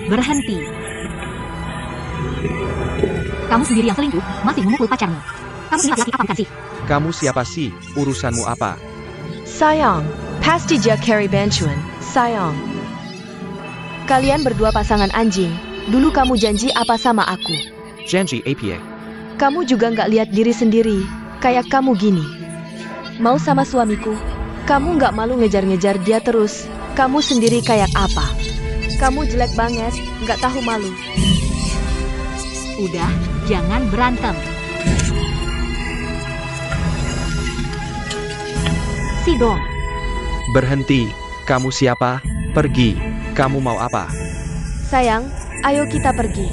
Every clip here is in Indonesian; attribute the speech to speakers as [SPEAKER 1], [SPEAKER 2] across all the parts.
[SPEAKER 1] Berhenti. Kamu sendiri yang selingkuh, masih memukul pacarmu. Kamu ini laki-laki apa bukan sih?
[SPEAKER 2] Kamu siapa sih? Urusanmu apa?
[SPEAKER 3] Sayang, pasti dia carry bantuan. Sayang. Kalian berdua pasangan anjing. Dulu kamu janji apa sama aku?
[SPEAKER 2] Janji apa?
[SPEAKER 3] Kamu juga nggak lihat diri sendiri. Kayak kamu gini. Mau sama suamiku. Kamu nggak malu ngejar-ngejar dia terus. Kamu sendiri kayak apa? Kamu jelek banget, nggak tahu malu.
[SPEAKER 1] Udah, jangan berantem. Sidong.
[SPEAKER 2] Berhenti. Kamu siapa? Pergi. Kamu mau apa?
[SPEAKER 3] Sayang, ayo kita pergi.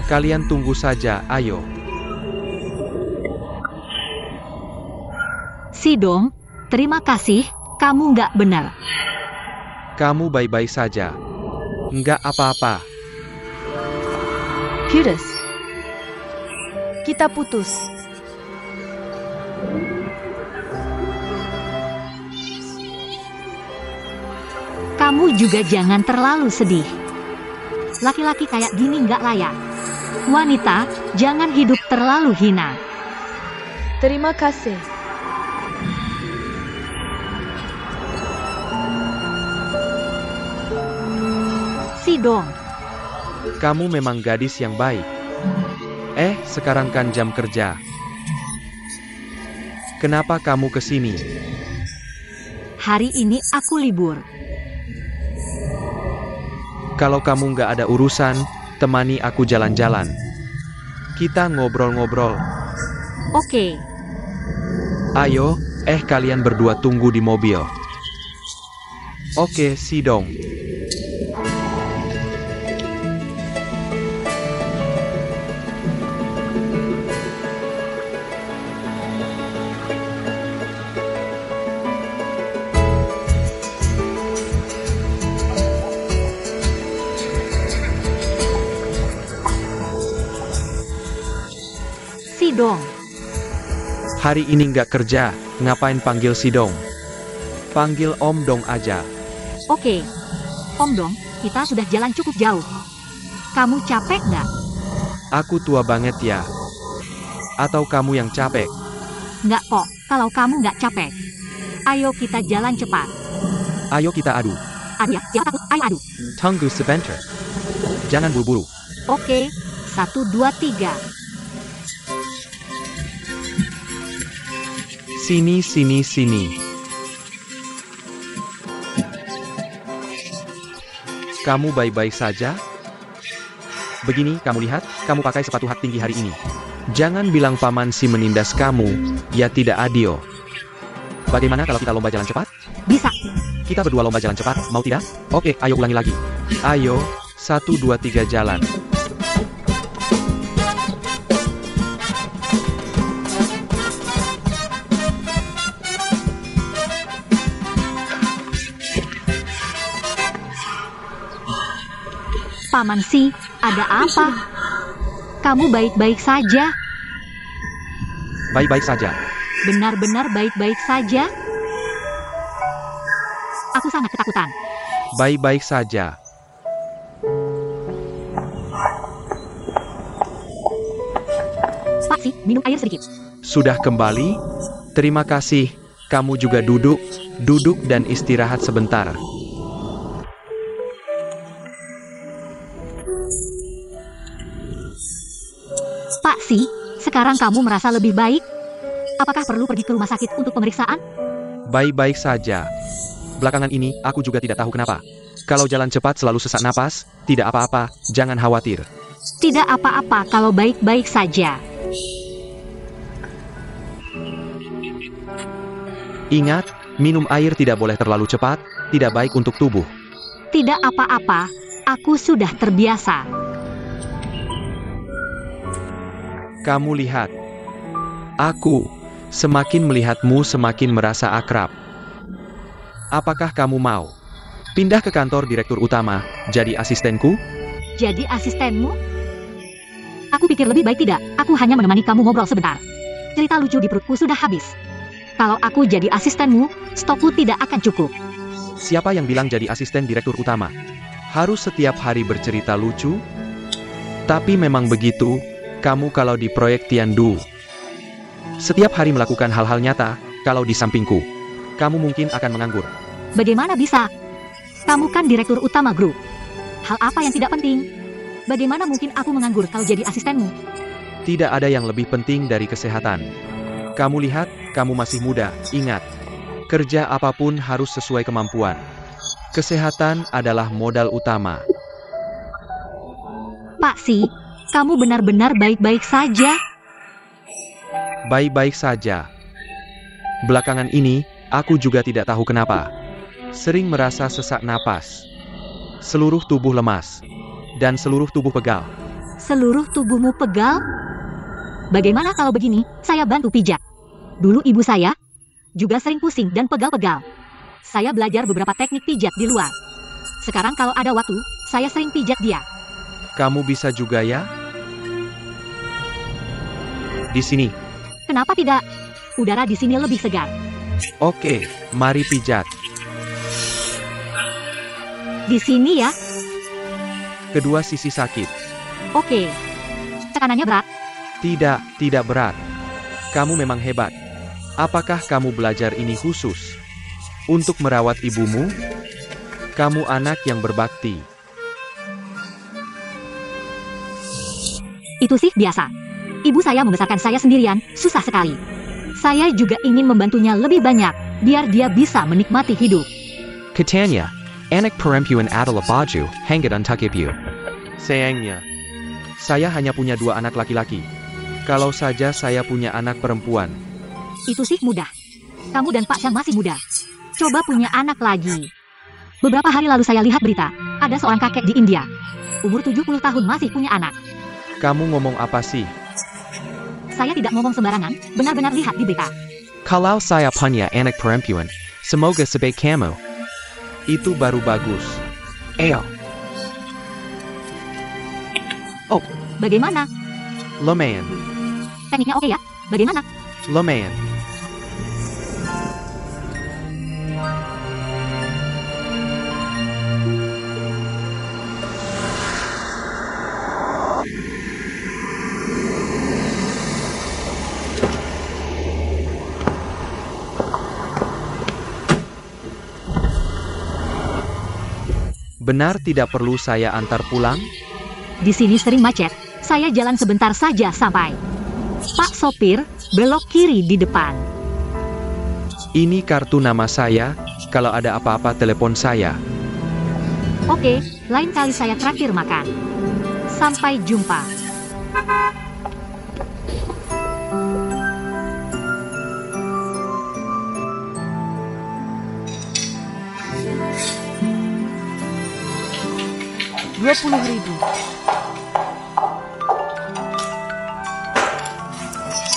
[SPEAKER 2] Kalian tunggu saja, ayo.
[SPEAKER 1] Sidong, terima kasih, kamu nggak benar.
[SPEAKER 2] Kamu baik-baik saja. Nggak apa-apa.
[SPEAKER 3] Putus. Kita putus.
[SPEAKER 1] Kamu juga jangan terlalu sedih. Laki-laki kayak gini nggak layak. Wanita, jangan hidup terlalu hina.
[SPEAKER 3] Terima kasih.
[SPEAKER 1] Sidong.
[SPEAKER 2] Kamu memang gadis yang baik. Sekarang kan jam kerja. Kenapa kamu kesini?
[SPEAKER 1] Hari ini aku libur.
[SPEAKER 2] Kalau kamu nggak ada urusan, temani aku jalan-jalan. Kita ngobrol-ngobrol.
[SPEAKER 1] Oke.
[SPEAKER 2] Ayo, kalian berdua tunggu di mobil. Oke, Sidong.
[SPEAKER 1] Sidong.
[SPEAKER 2] Hari ini nggak kerja, ngapain panggil Sidong? Panggil Om Dong aja.
[SPEAKER 1] Oke. Om Dong, kita sudah jalan cukup jauh. Kamu capek nggak?
[SPEAKER 2] Aku tua banget ya. Atau kamu yang capek?
[SPEAKER 1] Nggak kok, kalau kamu nggak capek. Ayo kita jalan cepat.
[SPEAKER 2] Ayo kita adu.
[SPEAKER 1] Adu ya, jangan takut, ayo adu.
[SPEAKER 2] Tunggu sebentar. Jangan buru-buru.
[SPEAKER 1] Oke, 1, 2, 3.
[SPEAKER 2] Sini, sini, sini. Kamu baik-baik saja? Begini, kamu lihat, kamu pakai sepatu hak tinggi hari ini. Jangan bilang paman si menindas kamu, ya tidak adil. Bagaimana kalau kita lomba jalan cepat?
[SPEAKER 1] Bisa.
[SPEAKER 2] Kita berdua lomba jalan cepat, mau tidak? Oke, ayo ulangi lagi. Ayo, 1, 2, 3 jalan.
[SPEAKER 1] Paman Si, ada apa? Kamu baik-baik saja?
[SPEAKER 2] Baik-baik saja.
[SPEAKER 1] Benar-benar baik-baik saja? Aku sangat ketakutan.
[SPEAKER 2] Baik-baik saja.
[SPEAKER 1] Pak Si, minum air sedikit.
[SPEAKER 2] Sudah kembali? Terima kasih. Kamu juga duduk dan istirahat sebentar.
[SPEAKER 1] Pak Si, sekarang kamu merasa lebih baik? Apakah perlu pergi ke rumah sakit untuk pemeriksaan?
[SPEAKER 2] Baik-baik saja. Belakangan ini, aku juga tidak tahu kenapa. Kalau jalan cepat selalu sesak napas, tidak apa-apa, jangan khawatir.
[SPEAKER 1] Tidak apa-apa kalau baik-baik saja.
[SPEAKER 2] Ingat, minum air tidak boleh terlalu cepat, tidak baik untuk tubuh.
[SPEAKER 1] Tidak apa-apa, aku sudah terbiasa.
[SPEAKER 2] Kamu lihat. Aku, semakin melihatmu semakin merasa akrab. Apakah kamu mau pindah ke kantor direktur utama, jadi asistenku?
[SPEAKER 1] Jadi asistenmu? Aku pikir lebih baik tidak, aku hanya menemani kamu ngobrol sebentar. Cerita lucu di perutku sudah habis. Kalau aku jadi asistenmu, stokku tidak akan cukup.
[SPEAKER 2] Siapa yang bilang jadi asisten direktur utama? Harus setiap hari bercerita lucu? Tapi memang begitu, kamu kalau di proyek Tiandu. Setiap hari melakukan hal-hal nyata, kalau di sampingku, kamu mungkin akan menganggur.
[SPEAKER 1] Bagaimana bisa? Kamu kan direktur utama grup. Hal apa yang tidak penting? Bagaimana mungkin aku menganggur kalau jadi asistenmu?
[SPEAKER 2] Tidak ada yang lebih penting dari kesehatan. Kamu lihat, kamu masih muda, ingat. Kerja apapun harus sesuai kemampuan. Kesehatan adalah modal utama.
[SPEAKER 1] Pak Si, kamu benar-benar baik-baik saja.
[SPEAKER 2] Baik-baik saja. Belakangan ini, aku juga tidak tahu kenapa. Sering merasa sesak napas. Seluruh tubuh lemas. Dan seluruh tubuh pegal.
[SPEAKER 1] Seluruh tubuhmu pegal? Bagaimana kalau begini, saya bantu pijat. Dulu ibu saya juga sering pusing dan pegal-pegal. Saya belajar beberapa teknik pijat di luar. Sekarang kalau ada waktu, saya sering pijat dia.
[SPEAKER 2] Kamu bisa juga ya? Di sini.
[SPEAKER 1] Kenapa tidak? Udara di sini lebih segar.
[SPEAKER 2] Oke, mari pijat.
[SPEAKER 1] Di sini ya?
[SPEAKER 2] Kedua sisi sakit.
[SPEAKER 1] Oke. Tekanannya berat?
[SPEAKER 2] Tidak berat. Kamu memang hebat. Apakah kamu belajar ini khusus untuk merawat ibumu? Kamu anak yang berbakti.
[SPEAKER 1] Itu sih biasa. Ibu saya membesarkan saya sendirian, susah sekali. Saya juga ingin membantunya lebih banyak, biar dia bisa menikmati hidup.
[SPEAKER 2] Katanya, anak perempuan adalah baju, hanggat untuk ibu. Sayangnya, saya hanya punya 2 anak laki-laki. Kalau saja saya punya anak perempuan.
[SPEAKER 1] Itu sih mudah. Kamu dan Pak Syam masih muda. Coba punya anak lagi. Beberapa hari lalu saya lihat berita, ada seorang kakek di India. Umur 70 tahun masih punya anak.
[SPEAKER 2] Kamu ngomong apa sih?
[SPEAKER 1] Saya tidak ngomong sembarangan, benar-benar lihat di berita.
[SPEAKER 2] Kalau saya punya anak perempuan, semoga sebaik kamu. Itu baru bagus. Ayo.
[SPEAKER 1] Oh, bagaimana?
[SPEAKER 2] Lumayan.
[SPEAKER 1] Tekniknya oke ya? Bagaimana?
[SPEAKER 2] Lumayan. Benar tidak perlu saya antar pulang?
[SPEAKER 1] Di sini sering macet. Saya jalan sebentar saja sampai. Pak sopir, belok kiri di depan.
[SPEAKER 2] Ini kartu nama saya, kalau ada apa-apa telepon saya.
[SPEAKER 1] Oke, lain kali saya traktir makan. Sampai jumpa.
[SPEAKER 3] Rp20.000.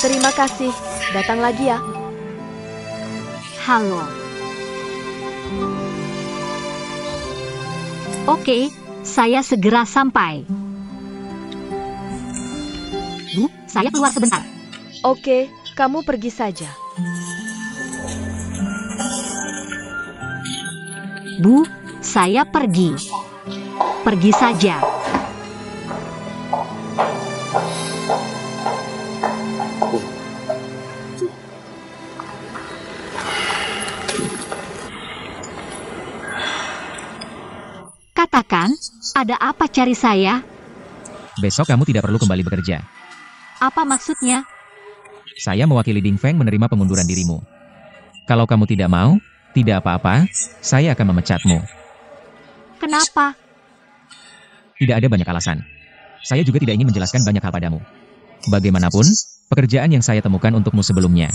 [SPEAKER 3] Terima kasih. Datang lagi ya.
[SPEAKER 1] Halo. Oke, saya segera sampai. Bu, saya keluar sebentar.
[SPEAKER 3] Oke, kamu pergi saja.
[SPEAKER 1] Bu, saya pergi. Pergi saja. Katakan, ada apa cari saya?
[SPEAKER 4] Besok kamu tidak perlu kembali bekerja.
[SPEAKER 1] Apa maksudnya?
[SPEAKER 4] Saya mewakili Ding Feng menerima pengunduran dirimu. Kalau kamu tidak mau, tidak apa-apa, saya akan memecatmu.
[SPEAKER 1] Kenapa?
[SPEAKER 4] Tidak ada banyak alasan. Saya juga tidak ingin menjelaskan banyak hal padamu. Bagaimanapun, pekerjaan yang saya temukan untukmu sebelumnya.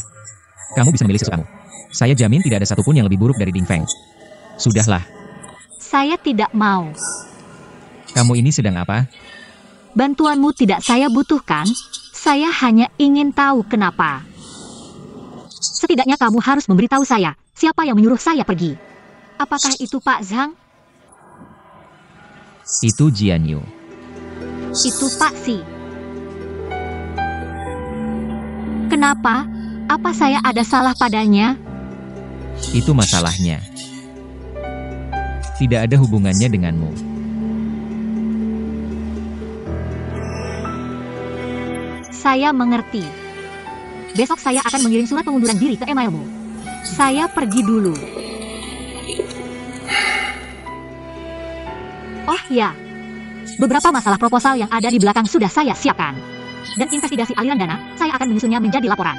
[SPEAKER 4] Kamu bisa memilih sesukamu. Saya jamin tidak ada satupun yang lebih buruk dari Ding Feng. Sudahlah.
[SPEAKER 1] Saya tidak mau.
[SPEAKER 4] Kamu ini sedang apa?
[SPEAKER 1] Bantuanmu tidak saya butuhkan. Saya hanya ingin tahu kenapa. Setidaknya kamu harus memberitahu saya, siapa yang menyuruh saya pergi. Apakah itu Pak Zhang?
[SPEAKER 4] Itu Jian Yu.
[SPEAKER 1] Itu Pak Si. Kenapa? Apa saya ada salah padanya?
[SPEAKER 4] Itu masalahnya. Tidak ada hubungannya denganmu.
[SPEAKER 1] Saya mengerti. Besok saya akan mengirim surat pengunduran diri ke emailmu. Saya pergi dulu. Oh ya, beberapa masalah proposal yang ada di belakang sudah saya siapkan. Dan investigasi aliran dana, saya akan menyusunnya menjadi laporan.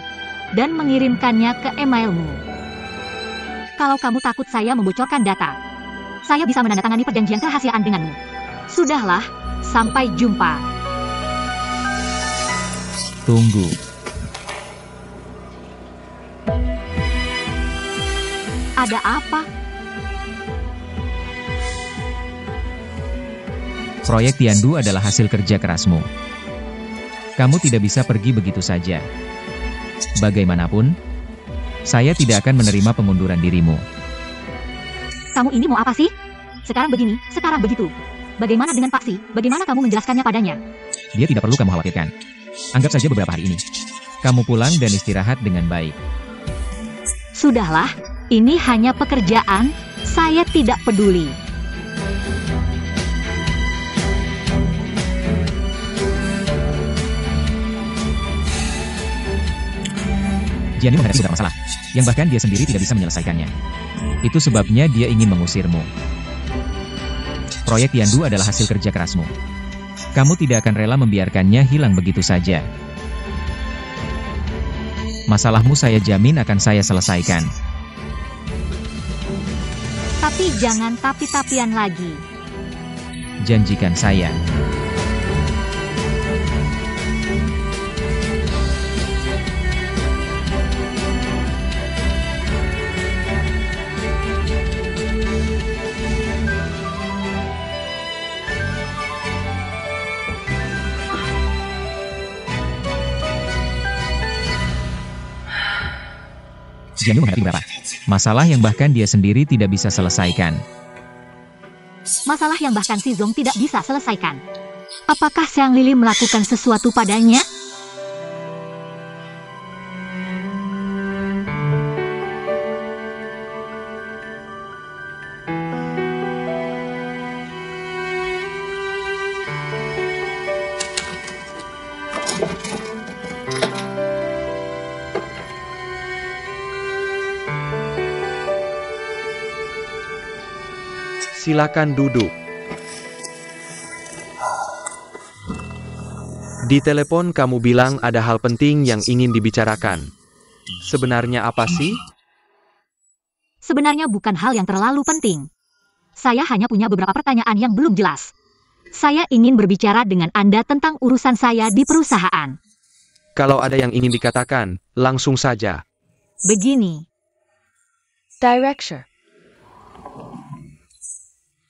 [SPEAKER 1] Dan mengirimkannya ke emailmu. Kalau kamu takut saya membocorkan data, saya bisa menandatangani perjanjian kerahasiaan denganmu. Sudahlah, sampai jumpa.
[SPEAKER 4] Tunggu.
[SPEAKER 1] Ada apa?
[SPEAKER 4] Proyek Tiandu adalah hasil kerja kerasmu. Kamu tidak bisa pergi begitu saja. Bagaimanapun, saya tidak akan menerima pengunduran dirimu.
[SPEAKER 1] Kamu ini mau apa sih? Sekarang begini, sekarang begitu. Bagaimana dengan Pak Si? Bagaimana kamu menjelaskannya padanya?
[SPEAKER 4] Dia tidak perlu kamu khawatirkan. Anggap saja beberapa hari ini. Kamu pulang dan istirahat dengan baik.
[SPEAKER 1] Sudahlah, ini hanya pekerjaan, saya tidak peduli.
[SPEAKER 4] Jiani menghadapi beberapa masalah, yang bahkan dia sendiri tidak bisa menyelesaikannya. Itu sebabnya dia ingin mengusirmu. Proyek Tiandu adalah hasil kerja kerasmu. Kamu tidak akan rela membiarkannya hilang begitu saja. Masalahmu saya jamin akan saya selesaikan.
[SPEAKER 1] Tapi jangan tapi-tapian lagi.
[SPEAKER 4] Janjikan saya. Jianyu menghadapi beberapa masalah yang bahkan dia sendiri tidak bisa selesaikan.
[SPEAKER 1] Masalah yang bahkan si Zong tidak bisa selesaikan. Apakah Xiang Lili melakukan sesuatu padanya?
[SPEAKER 2] Silakan duduk. Di telepon kamu bilang ada hal penting yang ingin dibicarakan. Sebenarnya apa sih?
[SPEAKER 1] Sebenarnya bukan hal yang terlalu penting. Saya hanya punya beberapa pertanyaan yang belum jelas. Saya ingin berbicara dengan Anda tentang urusan saya di perusahaan.
[SPEAKER 2] Kalau ada yang ingin dikatakan, langsung saja.
[SPEAKER 1] Begini.
[SPEAKER 3] Director,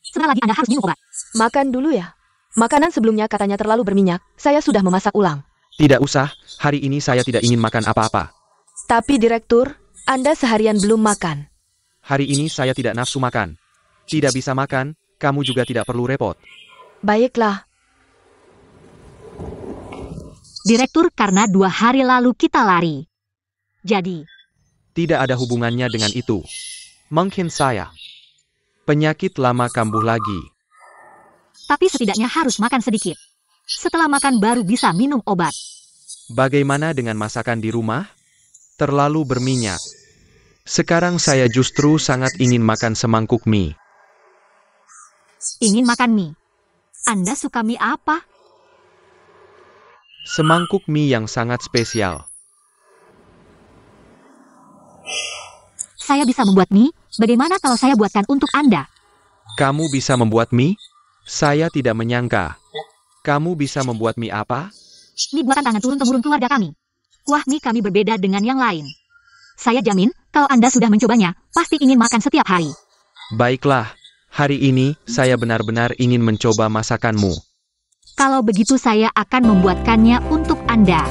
[SPEAKER 1] Sebentar lagi Anda harus minum obat.
[SPEAKER 3] makan dulu ya. Makanan sebelumnya katanya terlalu berminyak. Saya sudah memasak ulang.
[SPEAKER 2] Tidak usah, hari ini saya tidak ingin makan apa-apa.
[SPEAKER 3] Tapi Direktur, Anda seharian belum makan.
[SPEAKER 2] Hari ini saya tidak nafsu makan. Tidak bisa makan, kamu juga tidak perlu repot.
[SPEAKER 3] Baiklah.
[SPEAKER 1] Direktur, karena 2 hari lalu kita lari. Jadi,
[SPEAKER 2] Tidak ada hubungannya dengan itu. Mungkin saya. Penyakit lama kambuh lagi.
[SPEAKER 1] tapi setidaknya harus makan sedikit. Setelah makan baru bisa minum obat.
[SPEAKER 2] Bagaimana dengan masakan di rumah? Terlalu berminyak. Sekarang saya justru sangat ingin makan semangkuk mie.
[SPEAKER 1] Ingin makan mie. Anda suka mie apa?
[SPEAKER 2] Semangkuk mie yang sangat spesial.
[SPEAKER 1] Saya bisa membuat mie. Bagaimana kalau saya buatkan untuk Anda?
[SPEAKER 2] Kamu bisa membuat mie? Saya tidak menyangka. Kamu bisa membuat mie apa?
[SPEAKER 1] Mie buatan tangan turun-temurun keluarga kami. Kuah mie kami berbeda dengan yang lain. Saya jamin, kalau Anda sudah mencobanya, pasti ingin makan setiap hari.
[SPEAKER 2] Baiklah, hari ini saya benar-benar ingin mencoba masakanmu.
[SPEAKER 1] Kalau begitu saya akan membuatkannya untuk Anda.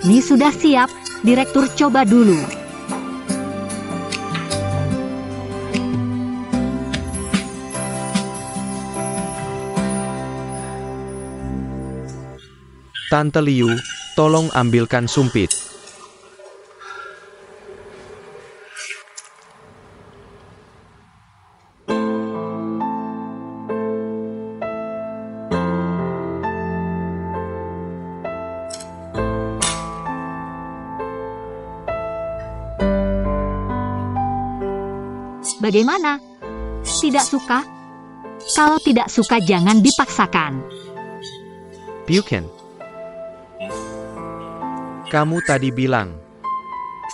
[SPEAKER 1] Mie sudah siap, Direktur coba dulu.
[SPEAKER 2] Tante Liu, tolong ambilkan sumpit.
[SPEAKER 1] Bagaimana? Tidak suka? Kalau tidak suka jangan dipaksakan.
[SPEAKER 2] Pyuken. Kamu tadi bilang,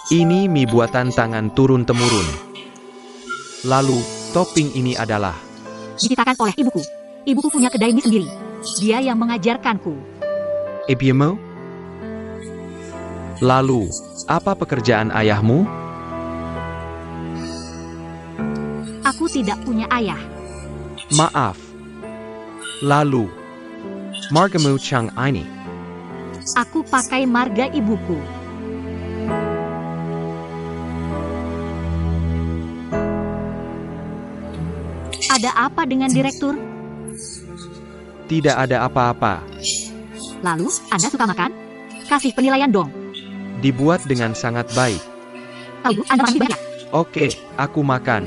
[SPEAKER 2] ini mie buatan tangan turun-temurun. Lalu, topping ini adalah...
[SPEAKER 1] Diciptakan oleh ibuku. Ibuku punya kedai mie sendiri. Dia yang mengajarkanku.
[SPEAKER 2] Ebiemo? Lalu, apa pekerjaan ayahmu?
[SPEAKER 1] Aku tidak punya ayah.
[SPEAKER 2] Maaf. Lalu, margamu Chang ini.
[SPEAKER 1] Aku pakai marga ibuku. Ada apa dengan Direktur?
[SPEAKER 2] Tidak ada apa-apa.
[SPEAKER 1] Lalu, Anda suka makan? Kasih penilaian dong.
[SPEAKER 2] Dibuat dengan sangat baik.
[SPEAKER 1] Tahu, Anda pasti banyak.
[SPEAKER 2] Oke, aku makan.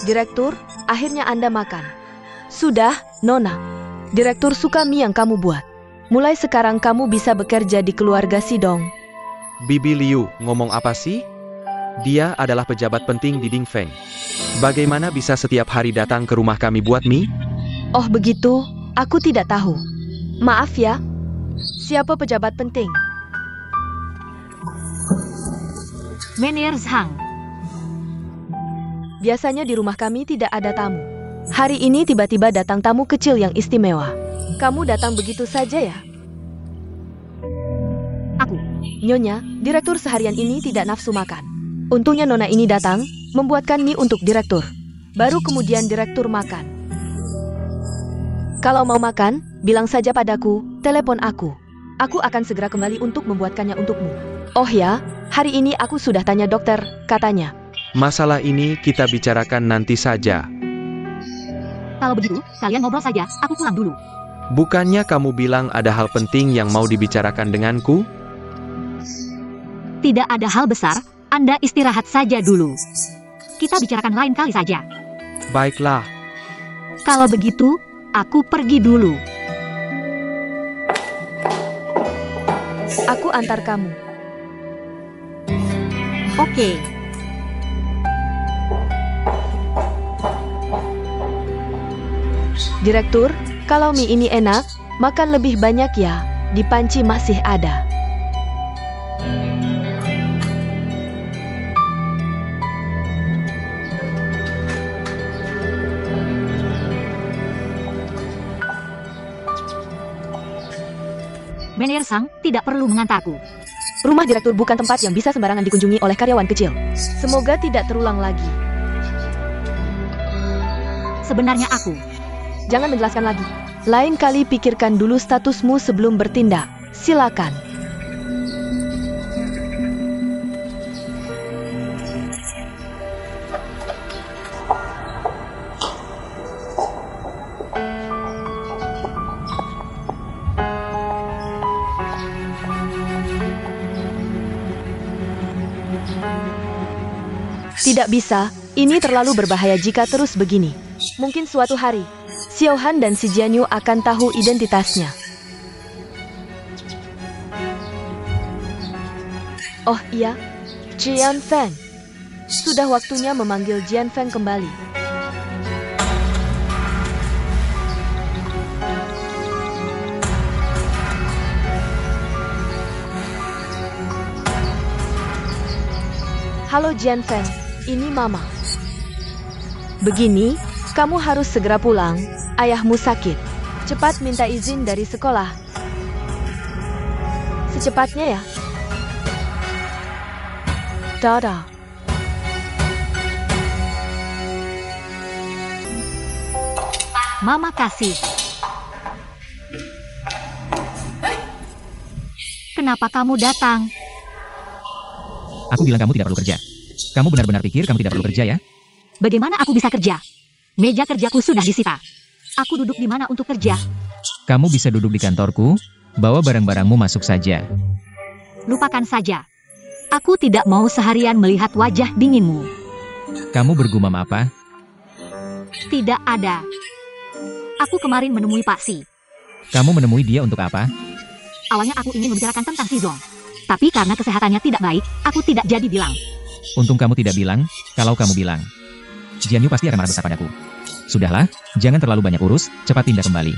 [SPEAKER 3] Direktur, akhirnya Anda makan. Sudah, Nona. Direktur suka mie yang kamu buat. Mulai sekarang kamu bisa bekerja di keluarga Sidong.
[SPEAKER 2] Bibi Liu, ngomong apa sih? Dia adalah pejabat penting di Dingfeng. Bagaimana bisa setiap hari datang ke rumah kami buat mie?
[SPEAKER 3] Oh begitu, aku tidak tahu. Maaf ya. Siapa pejabat penting?
[SPEAKER 1] Menier Zhang.
[SPEAKER 3] Biasanya di rumah kami tidak ada tamu. Hari ini tiba-tiba datang tamu kecil yang istimewa. Kamu datang begitu saja ya?
[SPEAKER 1] Aku.
[SPEAKER 3] Nyonya, direktur seharian ini tidak nafsu makan. Untungnya Nona ini datang, membuatkan mie untuk direktur. Baru kemudian direktur makan. Kalau mau makan, bilang saja padaku, telepon aku. Aku akan segera kembali untuk membuatkannya untukmu. Oh ya, hari ini aku sudah tanya dokter, katanya.
[SPEAKER 2] Masalah ini kita bicarakan nanti saja.
[SPEAKER 1] Kalau begitu, kalian ngobrol saja, aku pulang dulu.
[SPEAKER 2] Bukannya kamu bilang ada hal penting yang mau dibicarakan denganku?
[SPEAKER 1] Tidak ada hal besar, Anda istirahat saja dulu. Kita bicarakan lain kali saja.
[SPEAKER 2] Baiklah.
[SPEAKER 1] Kalau begitu, aku pergi dulu.
[SPEAKER 3] Aku antar kamu.
[SPEAKER 1] Oke.
[SPEAKER 3] Direktur, kalau mie ini enak, makan lebih banyak ya. Di panci masih ada.
[SPEAKER 1] Menier Zhang tidak perlu mengantarku.
[SPEAKER 3] Rumah direktur bukan tempat yang bisa sembarangan dikunjungi oleh karyawan kecil. Semoga tidak terulang lagi.
[SPEAKER 1] Sebenarnya aku.
[SPEAKER 3] Jangan menjelaskan lagi. Lain kali pikirkan dulu statusmu sebelum bertindak. Silakan. Tidak bisa, ini terlalu berbahaya jika terus begini. Mungkin suatu hari, Xiao Han dan si Jianyu akan tahu identitasnya. Oh iya, Jian Feng. Sudah waktunya memanggil Jian Feng kembali. Halo Jian Feng, ini Mama. Begini, kamu harus segera pulang, ayahmu sakit. Cepat minta izin dari sekolah. Secepatnya ya. Dadah.
[SPEAKER 1] Mama kasih. Kenapa kamu datang?
[SPEAKER 4] Aku bilang kamu tidak perlu kerja. Kamu benar-benar pikir kamu tidak perlu kerja ya?
[SPEAKER 1] Bagaimana aku bisa kerja? Meja kerjaku sudah disita. Aku duduk di mana untuk kerja?
[SPEAKER 4] Kamu bisa duduk di kantorku, bawa barang-barangmu masuk saja.
[SPEAKER 1] Lupakan saja. Aku tidak mau seharian melihat wajah dinginmu.
[SPEAKER 4] Kamu bergumam apa?
[SPEAKER 1] Tidak ada. Aku kemarin menemui Pak Si.
[SPEAKER 4] Kamu menemui dia untuk apa?
[SPEAKER 1] Awalnya aku ingin membicarakan tentang Si Zong. Tapi karena kesehatannya tidak baik, aku tidak jadi bilang.
[SPEAKER 4] Untung kamu tidak bilang, kalau kamu bilang, Jian Yu pasti akan marah besar padaku. Sudahlah, jangan terlalu banyak urus, cepat pindah kembali.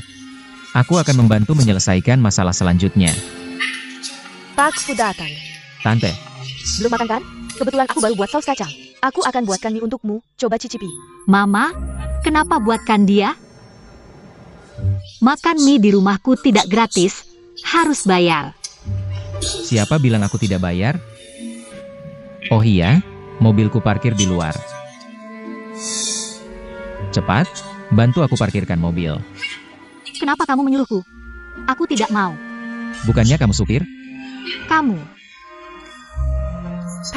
[SPEAKER 4] Aku akan membantu menyelesaikan masalah selanjutnya.
[SPEAKER 3] Pak Fu datang.
[SPEAKER 4] Tante,
[SPEAKER 3] Belum makan kan? Kebetulan aku baru buat saus kacang. Aku akan buatkan mie untukmu, coba cicipi.
[SPEAKER 1] Mama, kenapa buatkan dia? Makan mie di rumahku tidak gratis, harus bayar.
[SPEAKER 4] siapa bilang aku tidak bayar? Oh iya, mobilku parkir di luar. Cepat, bantu aku parkirkan mobil.
[SPEAKER 1] Kenapa kamu menyuruhku? Aku tidak mau.
[SPEAKER 4] Bukannya kamu supir?
[SPEAKER 1] Kamu.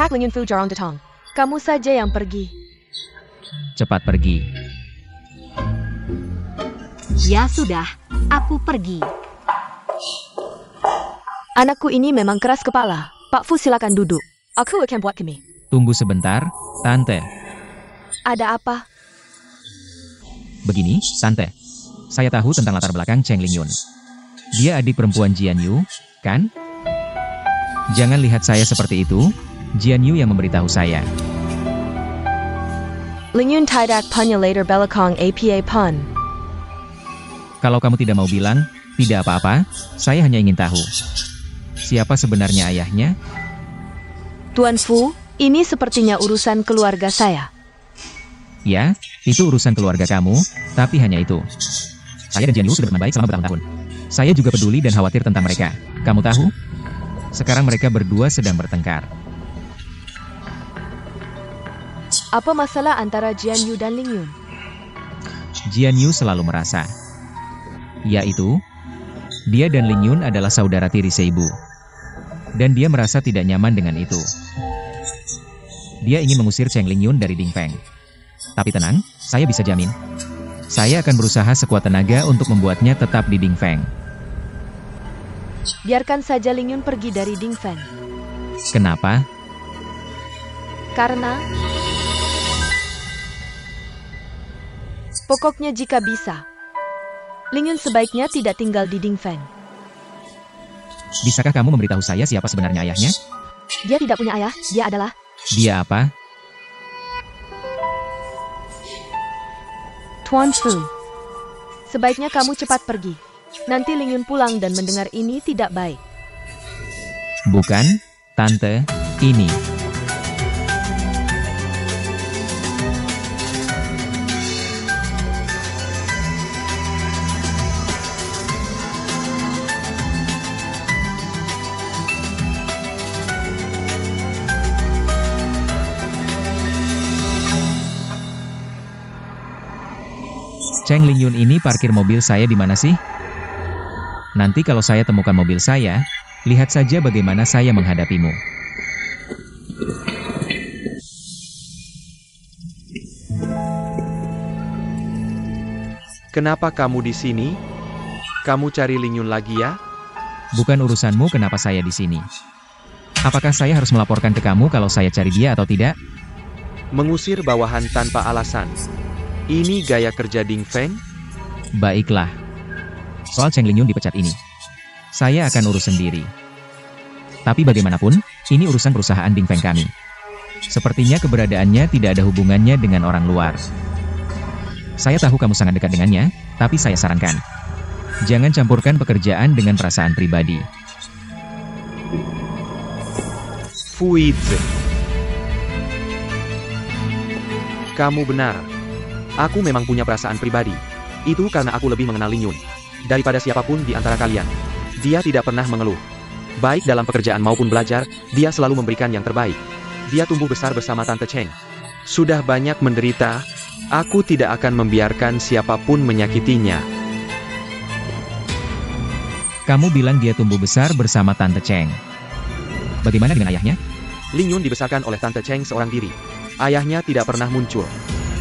[SPEAKER 3] Pak Lingyun Fu Jarong Datang. Kamu saja yang pergi.
[SPEAKER 4] Cepat pergi.
[SPEAKER 1] Ya sudah, aku pergi.
[SPEAKER 3] Anakku ini memang keras kepala. Pak Fu silakan duduk. Aku akan buat mie.
[SPEAKER 4] Tunggu sebentar, Tante.
[SPEAKER 3] Ada apa?
[SPEAKER 4] Begini, Tante. Saya tahu tentang latar belakang Cheng Lingyun. Dia adik perempuan Jian Yu, kan? Jangan lihat saya seperti itu. Jian Yu yang memberitahu saya.
[SPEAKER 3] Lingyun tidak punya later belakang apa pun.
[SPEAKER 4] Kalau kamu tidak mau bilang, tidak apa-apa, saya hanya ingin tahu. Siapa sebenarnya ayahnya?
[SPEAKER 3] Tuan Fu, ini sepertinya urusan keluarga saya.
[SPEAKER 4] Ya, itu urusan keluarga kamu, tapi hanya itu. Saya dan Jian Yu sudah berteman baik selama bertahun-tahun. Saya juga peduli dan khawatir tentang mereka. Kamu tahu? Sekarang mereka berdua sedang bertengkar.
[SPEAKER 3] Apa masalah antara Jian Yu dan Lingyun?
[SPEAKER 4] Jian Yu selalu merasa, yaitu, dia dan Lingyun adalah saudara tiri seibu. Dan dia merasa tidak nyaman dengan itu. Dia ingin mengusir Cheng Lingyun dari Dingfeng. Tapi tenang, saya bisa jamin. Saya akan berusaha sekuat tenaga untuk membuatnya tetap di Dingfeng.
[SPEAKER 3] Biarkan saja Lingyun pergi dari Dingfeng.
[SPEAKER 4] Kenapa?
[SPEAKER 3] Karena... Pokoknya jika bisa, Lingyun sebaiknya tidak tinggal di Dingfeng.
[SPEAKER 4] Bisakah kamu memberitahu saya siapa sebenarnya ayahnya?
[SPEAKER 3] Dia tidak punya ayah, dia adalah...
[SPEAKER 4] Dia apa?
[SPEAKER 3] Tuan Fu. Sebaiknya kamu cepat pergi. Nanti Lingyun pulang dan mendengar ini tidak baik.
[SPEAKER 4] Bukan, Tante, ini. Cheng Lingyun ini parkir mobil saya di mana sih? Nanti kalau saya temukan mobil saya, lihat saja bagaimana saya menghadapimu.
[SPEAKER 2] Kenapa kamu di sini? Kamu cari Lingyun lagi ya?
[SPEAKER 4] Bukan urusanmu kenapa saya di sini. Apakah saya harus melaporkan ke kamu kalau saya cari dia atau tidak?
[SPEAKER 2] Mengusir bawahan tanpa alasan. Ini gaya kerja Dingfeng?
[SPEAKER 4] Baiklah. Soal Cheng Lingyun dipecat ini, saya akan urus sendiri. Tapi bagaimanapun, ini urusan perusahaan Dingfeng kami. Sepertinya keberadaannya tidak ada hubungannya dengan orang luar. Saya tahu kamu sangat dekat dengannya, tapi saya sarankan, jangan campurkan pekerjaan dengan perasaan pribadi.
[SPEAKER 2] Fuizi. Kamu benar. Aku memang punya perasaan pribadi. Itu karena aku lebih mengenal Lingyun daripada siapapun di antara kalian. Dia tidak pernah mengeluh. Baik dalam pekerjaan maupun belajar, dia selalu memberikan yang terbaik. Dia tumbuh besar bersama Tante Cheng. Sudah banyak menderita, aku tidak akan membiarkan siapapun menyakitinya.
[SPEAKER 4] Kamu bilang dia tumbuh besar bersama Tante Cheng. Bagaimana dengan ayahnya?
[SPEAKER 2] Ling Yun dibesarkan oleh Tante Cheng seorang diri. Ayahnya tidak pernah muncul.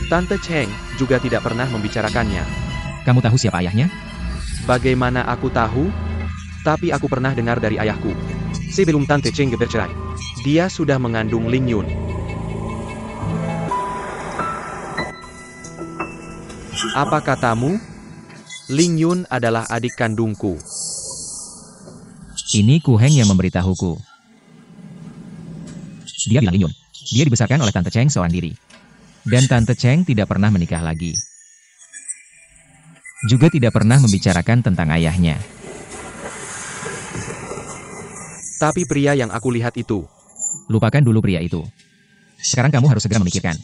[SPEAKER 2] Tante Cheng juga tidak pernah membicarakannya.
[SPEAKER 4] Kamu tahu siapa ayahnya?
[SPEAKER 2] Bagaimana aku tahu? Tapi aku pernah dengar dari ayahku. Sebelum Tante Cheng bercerai, dia sudah mengandung Ling Yun. Apa katamu? Ling Yun adalah adik kandungku.
[SPEAKER 4] Ini Ku Heng yang memberitahuku. Dia bilang Ling Yun. Dia dibesarkan oleh Tante Cheng seorang diri. Dan Tante Cheng tidak pernah menikah lagi. Juga tidak pernah membicarakan tentang ayahnya.
[SPEAKER 2] Tapi pria yang aku lihat itu.
[SPEAKER 4] Lupakan dulu pria itu. Sekarang kamu harus segera memikirkan.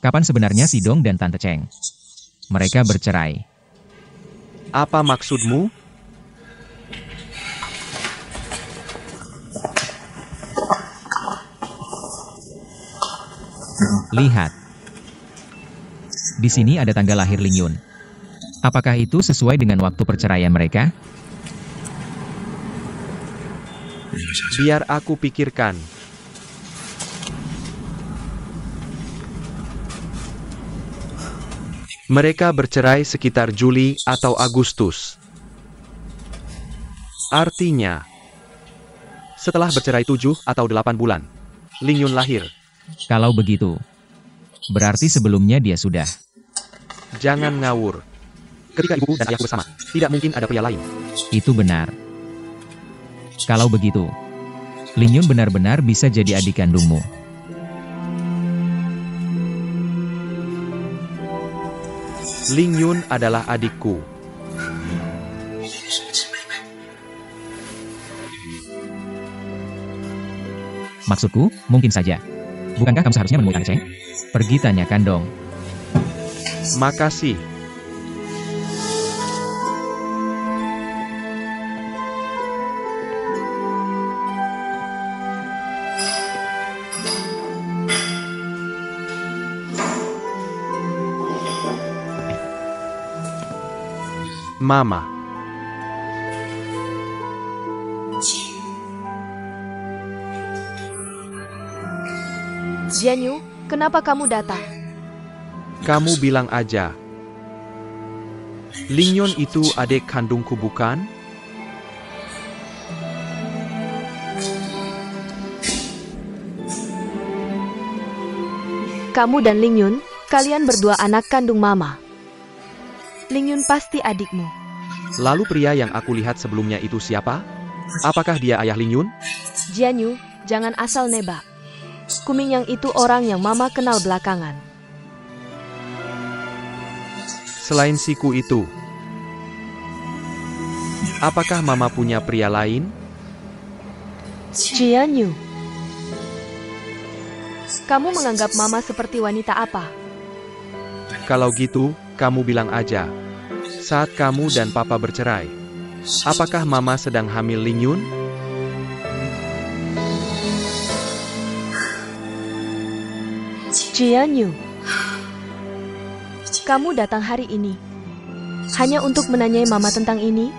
[SPEAKER 4] Kapan sebenarnya Si Dong dan Tante Cheng? Mereka bercerai.
[SPEAKER 2] Apa maksudmu?
[SPEAKER 4] Lihat. Di sini ada tanggal lahir Ling Yun. Apakah itu sesuai dengan waktu perceraian mereka?
[SPEAKER 2] Biar aku pikirkan. Mereka bercerai sekitar Juli atau Agustus. Artinya, setelah bercerai 7 atau 8 bulan, Ling Yun lahir.
[SPEAKER 4] Kalau begitu, berarti sebelumnya dia sudah.
[SPEAKER 2] Jangan ngawur. Ketika ibuku dan ayahku bersama, tidak mungkin ada pria lain.
[SPEAKER 4] Itu benar. Kalau begitu, Ling Yun benar-benar bisa jadi adik kandungmu.
[SPEAKER 2] Ling Yun adalah adikku.
[SPEAKER 4] Maksudku, mungkin saja. Bukankah kamu seharusnya menemui Tante Cheng? Pergi tanyakan dong.
[SPEAKER 2] Makasih. Mama.
[SPEAKER 3] Jianyu, kenapa kamu datang?
[SPEAKER 2] Kamu bilang aja. Ling Yun itu adik kandungku bukan?
[SPEAKER 3] Kamu dan Ling Yun, kalian berdua anak kandung Mama. Ling Yun pasti adikmu.
[SPEAKER 2] Lalu pria yang aku lihat sebelumnya itu siapa? Apakah dia ayah Ling Yun?
[SPEAKER 3] Jianyu, jangan asal nebak. Kuming yang itu orang yang Mama kenal belakangan.
[SPEAKER 2] Selain siku itu, apakah Mama punya pria lain?
[SPEAKER 3] Jianyu, kamu menganggap Mama seperti wanita apa?
[SPEAKER 2] Kalau gitu, kamu bilang aja. Saat kamu dan Papa bercerai, apakah Mama sedang hamil Ling Yun?
[SPEAKER 3] Jianyu, kamu datang hari ini hanya untuk menanyai Mama tentang ini?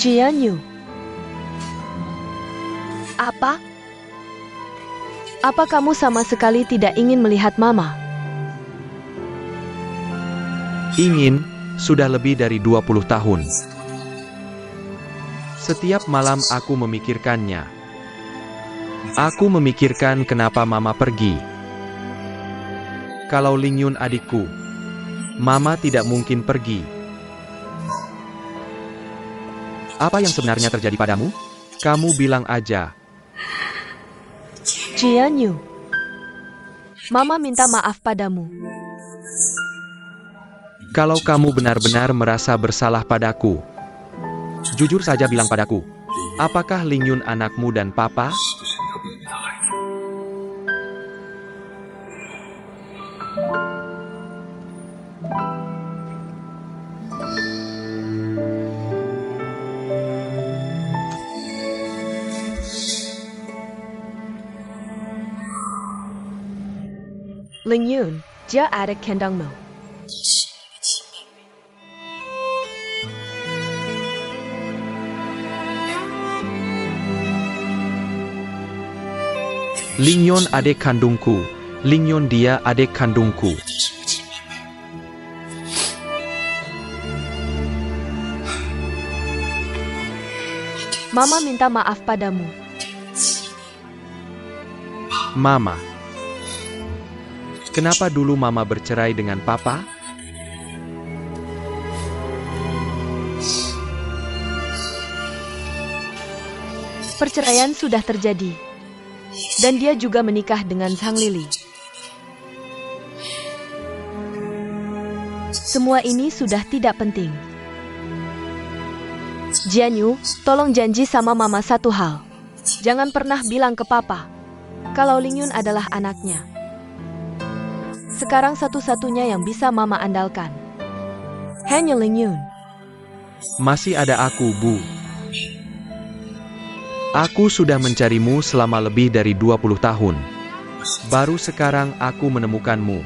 [SPEAKER 3] Jianyu, apa? Apa kamu sama sekali tidak ingin melihat Mama?
[SPEAKER 2] Ingin, sudah lebih dari 20 tahun. Setiap malam aku memikirkannya. Aku memikirkan kenapa Mama pergi. Kalau Ling Yun adikku, Mama tidak mungkin pergi. Apa yang sebenarnya terjadi padamu? Kamu bilang aja.
[SPEAKER 3] Jianyu, Mama minta maaf padamu.
[SPEAKER 2] Kalau kamu benar-benar merasa bersalah padaku, jujur saja bilang padaku. Apakah Ling Yun anakmu dan Papa?
[SPEAKER 3] Ling Yun, dia adik kandungmu.
[SPEAKER 2] Lingyon adik kandungku. Lingyon dia adik kandungku.
[SPEAKER 3] Mama minta maaf padamu.
[SPEAKER 2] Mama. Kenapa dulu Mama bercerai dengan Papa?
[SPEAKER 3] Perceraian sudah terjadi. Dan dia juga menikah dengan Sang Lili. Semua ini sudah tidak penting. Jianyu, tolong janji sama Mama satu hal. Jangan pernah bilang ke Papa kalau Lingyun adalah anaknya. Sekarang satu-satunya yang bisa Mama andalkan hanya Lingyun.
[SPEAKER 2] Masih ada aku, Bu. Aku sudah mencarimu selama lebih dari 20 tahun. Baru sekarang aku menemukanmu.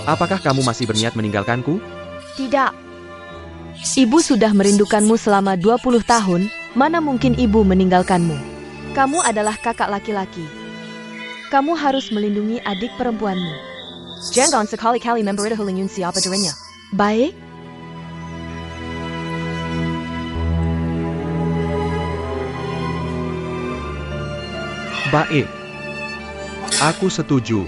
[SPEAKER 2] Apakah kamu masih berniat meninggalkanku?
[SPEAKER 3] Tidak. Ibu sudah merindukanmu selama 20 tahun, mana mungkin ibu meninggalkanmu? Kamu adalah kakak laki-laki. Kamu harus melindungi adik perempuanmu. Jangan sekali-kali memberitahu Lingyun siapa dirinya. Baik?
[SPEAKER 2] Baik. Aku setuju.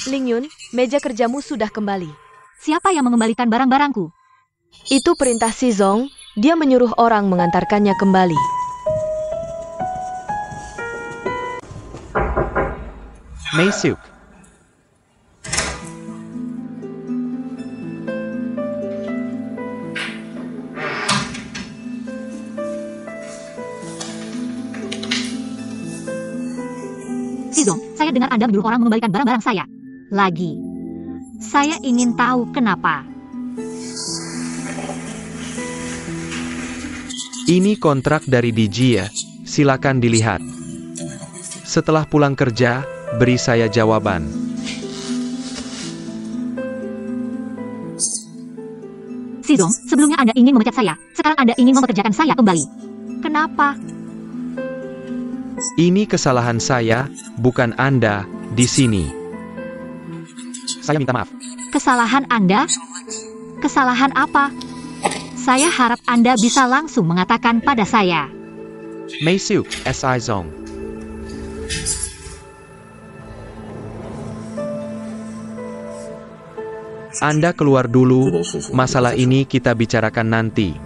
[SPEAKER 3] Lingyun, meja kerjamu sudah kembali.
[SPEAKER 1] Siapa yang mengembalikan barang-barangku?
[SPEAKER 3] Itu perintah Si Zong, dia menyuruh orang mengantarkannya kembali.
[SPEAKER 2] Meisuk.
[SPEAKER 1] Si Zong, saya dengar Anda menyuruh orang mengembalikan barang-barang saya. Lagi. Saya ingin tahu kenapa.
[SPEAKER 2] Ini kontrak dari DG ya. Silakan dilihat. Setelah pulang kerja, beri saya jawaban.
[SPEAKER 1] Si Zong, sebelumnya Anda ingin memecat saya. Sekarang Anda ingin mempekerjakan saya kembali. Kenapa?
[SPEAKER 2] Ini kesalahan saya, bukan Anda, di sini. Saya minta maaf.
[SPEAKER 1] Kesalahan Anda? Kesalahan apa? Saya harap Anda bisa langsung mengatakan pada saya.
[SPEAKER 2] Meisuk, S.I. Zong. Anda keluar dulu, masalah ini kita bicarakan nanti.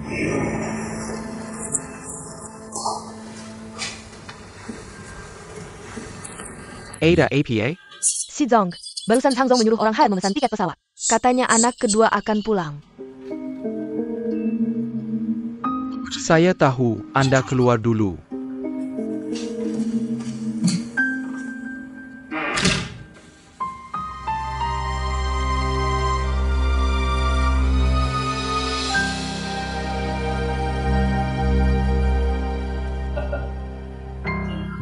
[SPEAKER 2] Ada APA?
[SPEAKER 3] Si Zong, barusan Sang Zong menyuruh orang hal memesan tiket pesawat. Katanya anak kedua akan pulang.
[SPEAKER 2] Saya tahu, Anda keluar dulu.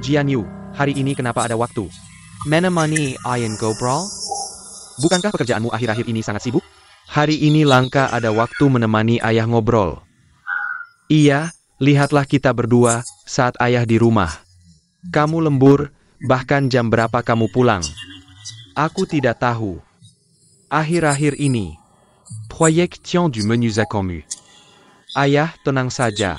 [SPEAKER 2] Jianyu, hari ini kenapa ada waktu? Menemani Ayan ngobrol? Bukankah pekerjaanmu akhir-akhir ini sangat sibuk? Hari ini langka ada waktu menemani ayah ngobrol. Iya, lihatlah kita berdua saat ayah di rumah. Kamu lembur, bahkan jam berapa kamu pulang? Aku tidak tahu. Akhir-akhir ini, proyection du menu commun. Ayah, tenang saja.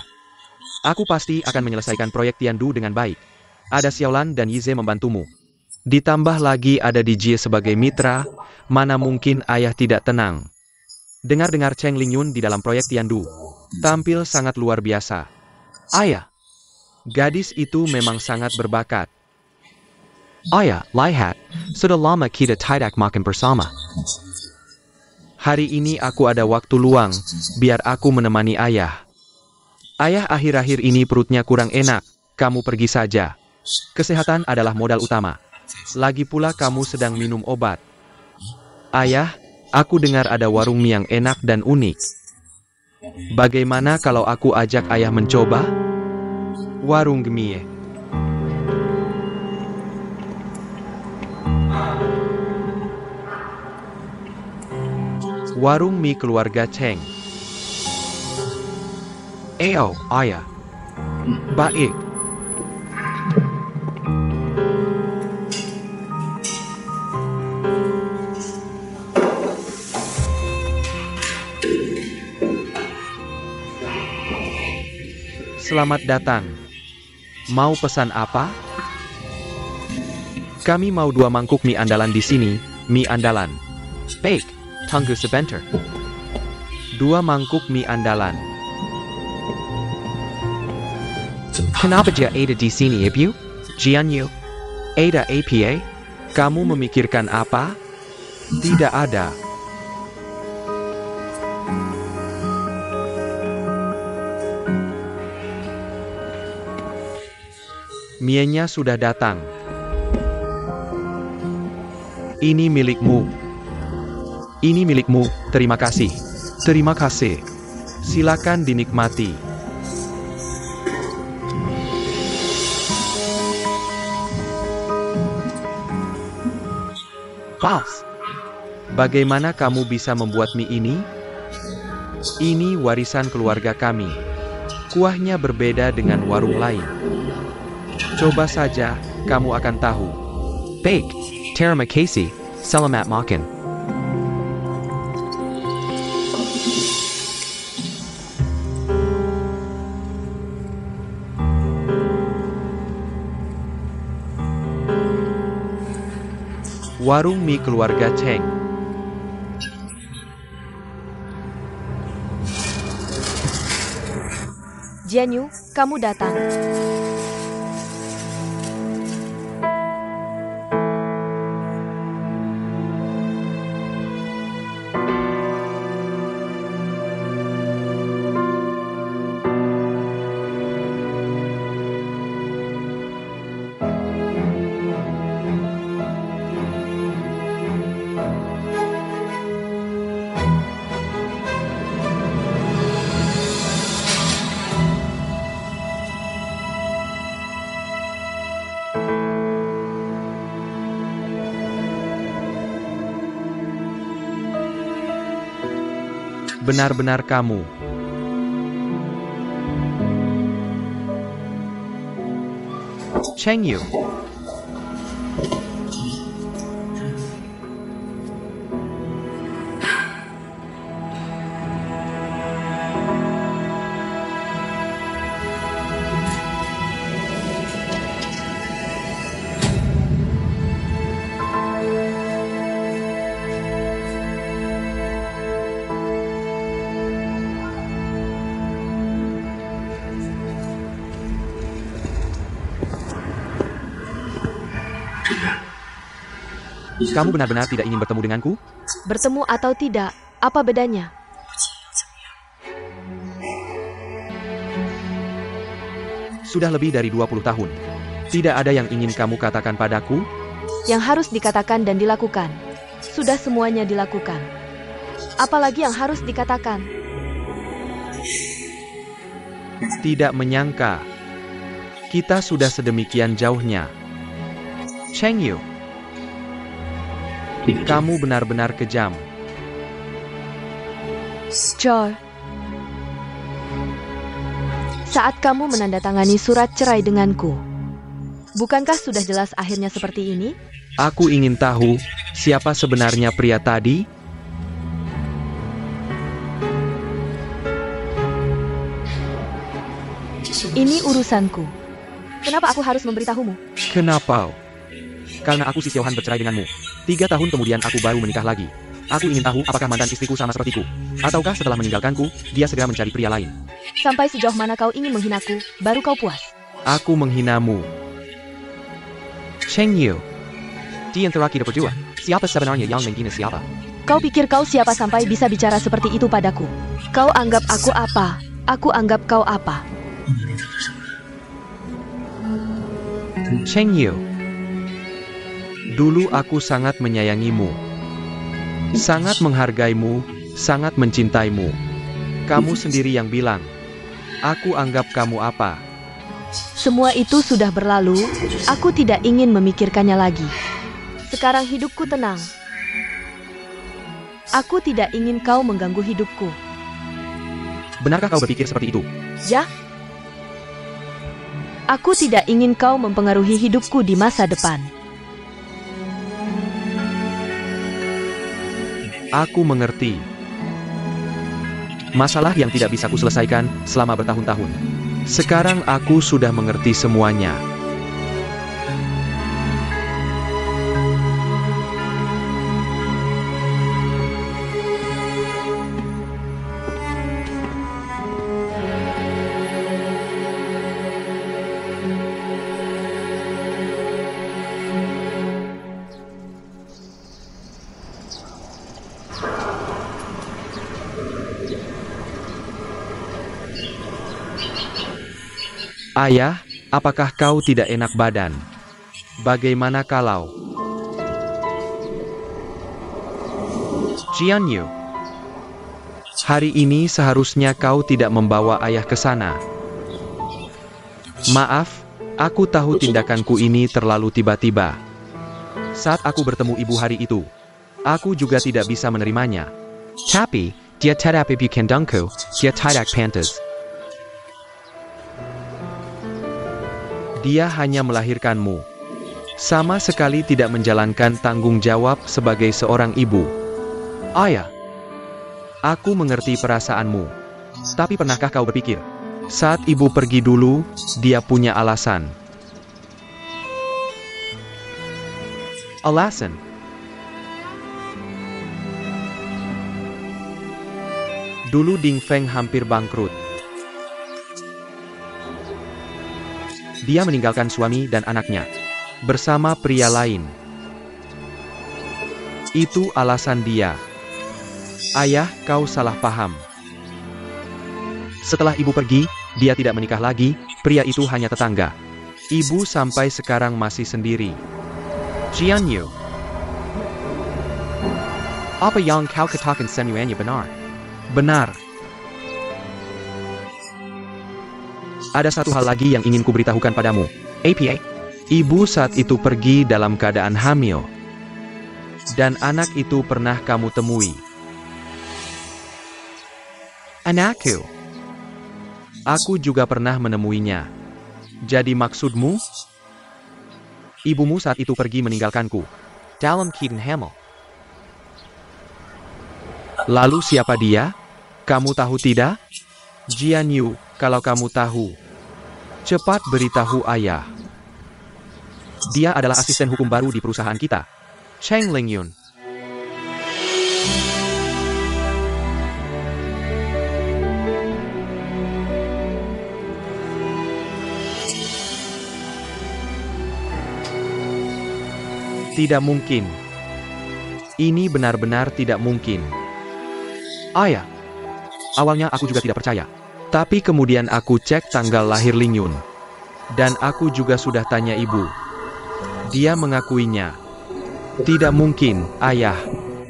[SPEAKER 2] Aku pasti akan menyelesaikan proyek Tiandu dengan baik. Ada Xiaolan dan Yize membantumu. Ditambah lagi ada DJ sebagai mitra, mana mungkin ayah tidak tenang. Dengar-dengar Cheng Lingyun di dalam proyek Tiandu. Tampil sangat luar biasa. Ayah, gadis itu memang sangat berbakat. Ayah, lihat, sudah lama kita tidak makan bersama. Hari ini aku ada waktu luang, biar aku menemani ayah. Ayah akhir-akhir ini perutnya kurang enak, kamu pergi saja. Kesehatan adalah modal utama. Lagi pula kamu sedang minum obat. Ayah, aku dengar ada warung mie yang enak dan unik. Bagaimana kalau aku ajak ayah mencoba? Warung mie. Warung mie keluarga Cheng. Ayah. Baik. Selamat datang. Mau pesan apa? Kami mau 2 mangkuk mie andalan di sini, mie andalan. Baik. Tunggu sebentar. 2 mangkuk mie andalan. Kenapa dia ada di sini, Ibu? Jianyu? Ada APA? Kamu memikirkan apa? Tidak ada. Mie-nya sudah datang. Ini milikmu. Ini milikmu, terima kasih. Terima kasih. Silakan dinikmati. Pals, bagaimana kamu bisa membuat mie ini? Ini warisan keluarga kami. Kuahnya berbeda dengan warung lain. Coba saja, kamu akan tahu. Baik, terima kasih. Selamat makan. Warung mie keluarga Cheng.
[SPEAKER 3] Jianyu, kamu datang.
[SPEAKER 2] Benar-benar kamu. Cheng Yu. Kamu benar-benar tidak ingin bertemu denganku?
[SPEAKER 3] Bertemu atau tidak, apa bedanya?
[SPEAKER 2] Sudah lebih dari 20 tahun. Tidak ada yang ingin kamu katakan padaku?
[SPEAKER 3] Yang harus dikatakan dan dilakukan. Sudah semuanya dilakukan. Apalagi yang harus dikatakan?
[SPEAKER 2] Tidak menyangka. Kita sudah sedemikian jauhnya. Cheng Yu. Kamu benar-benar kejam.
[SPEAKER 3] Chor. Saat kamu menandatangani surat cerai denganku, bukankah sudah jelas akhirnya seperti ini?
[SPEAKER 2] Aku ingin tahu, siapa sebenarnya pria tadi?
[SPEAKER 3] Ini urusanku. Kenapa aku harus memberitahumu?
[SPEAKER 2] Kenapa? Karena aku si Xiaohan bercerai denganmu. 3 tahun kemudian aku baru menikah lagi. Aku ingin tahu apakah mantan istriku sama sepertiku. Ataukah setelah meninggalkanku, dia segera mencari pria lain.
[SPEAKER 3] Sampai sejauh mana kau ingin menghinaku, baru kau puas.
[SPEAKER 2] Aku menghinamu. Cheng Yu. Di antara kita berdua, siapa sebenarnya yang menghina siapa?
[SPEAKER 3] Kau pikir kau siapa sampai bisa bicara seperti itu padaku? Kau anggap aku apa? Aku anggap kau apa?
[SPEAKER 2] Cheng Yu. Dulu aku sangat menyayangimu. Sangat menghargaimu, sangat mencintaimu. Kamu sendiri yang bilang. Aku anggap kamu apa?
[SPEAKER 3] Semua itu sudah berlalu, aku tidak ingin memikirkannya lagi. Sekarang hidupku tenang. Aku tidak ingin kau mengganggu hidupku.
[SPEAKER 2] Benarkah kau berpikir seperti itu?
[SPEAKER 3] Ya? Aku tidak ingin kau mempengaruhi hidupku di masa depan.
[SPEAKER 2] Aku mengerti. Masalah yang tidak bisa kuselesaikan selama bertahun-tahun. Sekarang aku sudah mengerti semuanya. Ayah, apakah kau tidak enak badan? Bagaimana kalau... Jian Yu, hari ini seharusnya kau tidak membawa ayah ke sana. Maaf, aku tahu tindakanku ini terlalu tiba-tiba. Saat aku bertemu ibu hari itu, aku juga tidak bisa menerimanya. Tapi, dia tidak kandungku, dia tidak pantas. Dia hanya melahirkanmu. Sama sekali tidak menjalankan tanggung jawab sebagai seorang ibu. Ayah, aku mengerti perasaanmu. Tapi pernahkah kau berpikir, saat ibu pergi dulu, dia punya alasan. Alasan? Dulu Ding Feng hampir bangkrut. Dia meninggalkan suami dan anaknya bersama pria lain. Itu alasan dia. Ayah, kau salah paham. Setelah ibu pergi, dia tidak menikah lagi, pria itu hanya tetangga. Ibu sampai sekarang masih sendiri. Jian Yu, apa yang kau katakan semuanya benar? Benar. Ada satu hal lagi yang ingin kuberitahukan padamu. APA. Ibu saat itu pergi dalam keadaan hamil. Dan anak itu pernah kamu temui. Anakku. Aku juga pernah menemuinya. Jadi maksudmu? Ibumu saat itu pergi meninggalkanku. Dalam keadaan hamil. Lalu siapa dia? Kamu tahu tidak? Jian Yu, kalau kamu tahu, cepat beritahu ayah. Dia adalah asisten hukum baru di perusahaan kita. Cheng Lingyun. Tidak mungkin. Ini benar-benar tidak mungkin. Ayah. Awalnya aku juga tidak percaya. Tapi kemudian aku cek tanggal lahir Lingyun. Dan aku juga sudah tanya ibu. Dia mengakuinya. Tidak mungkin, ayah.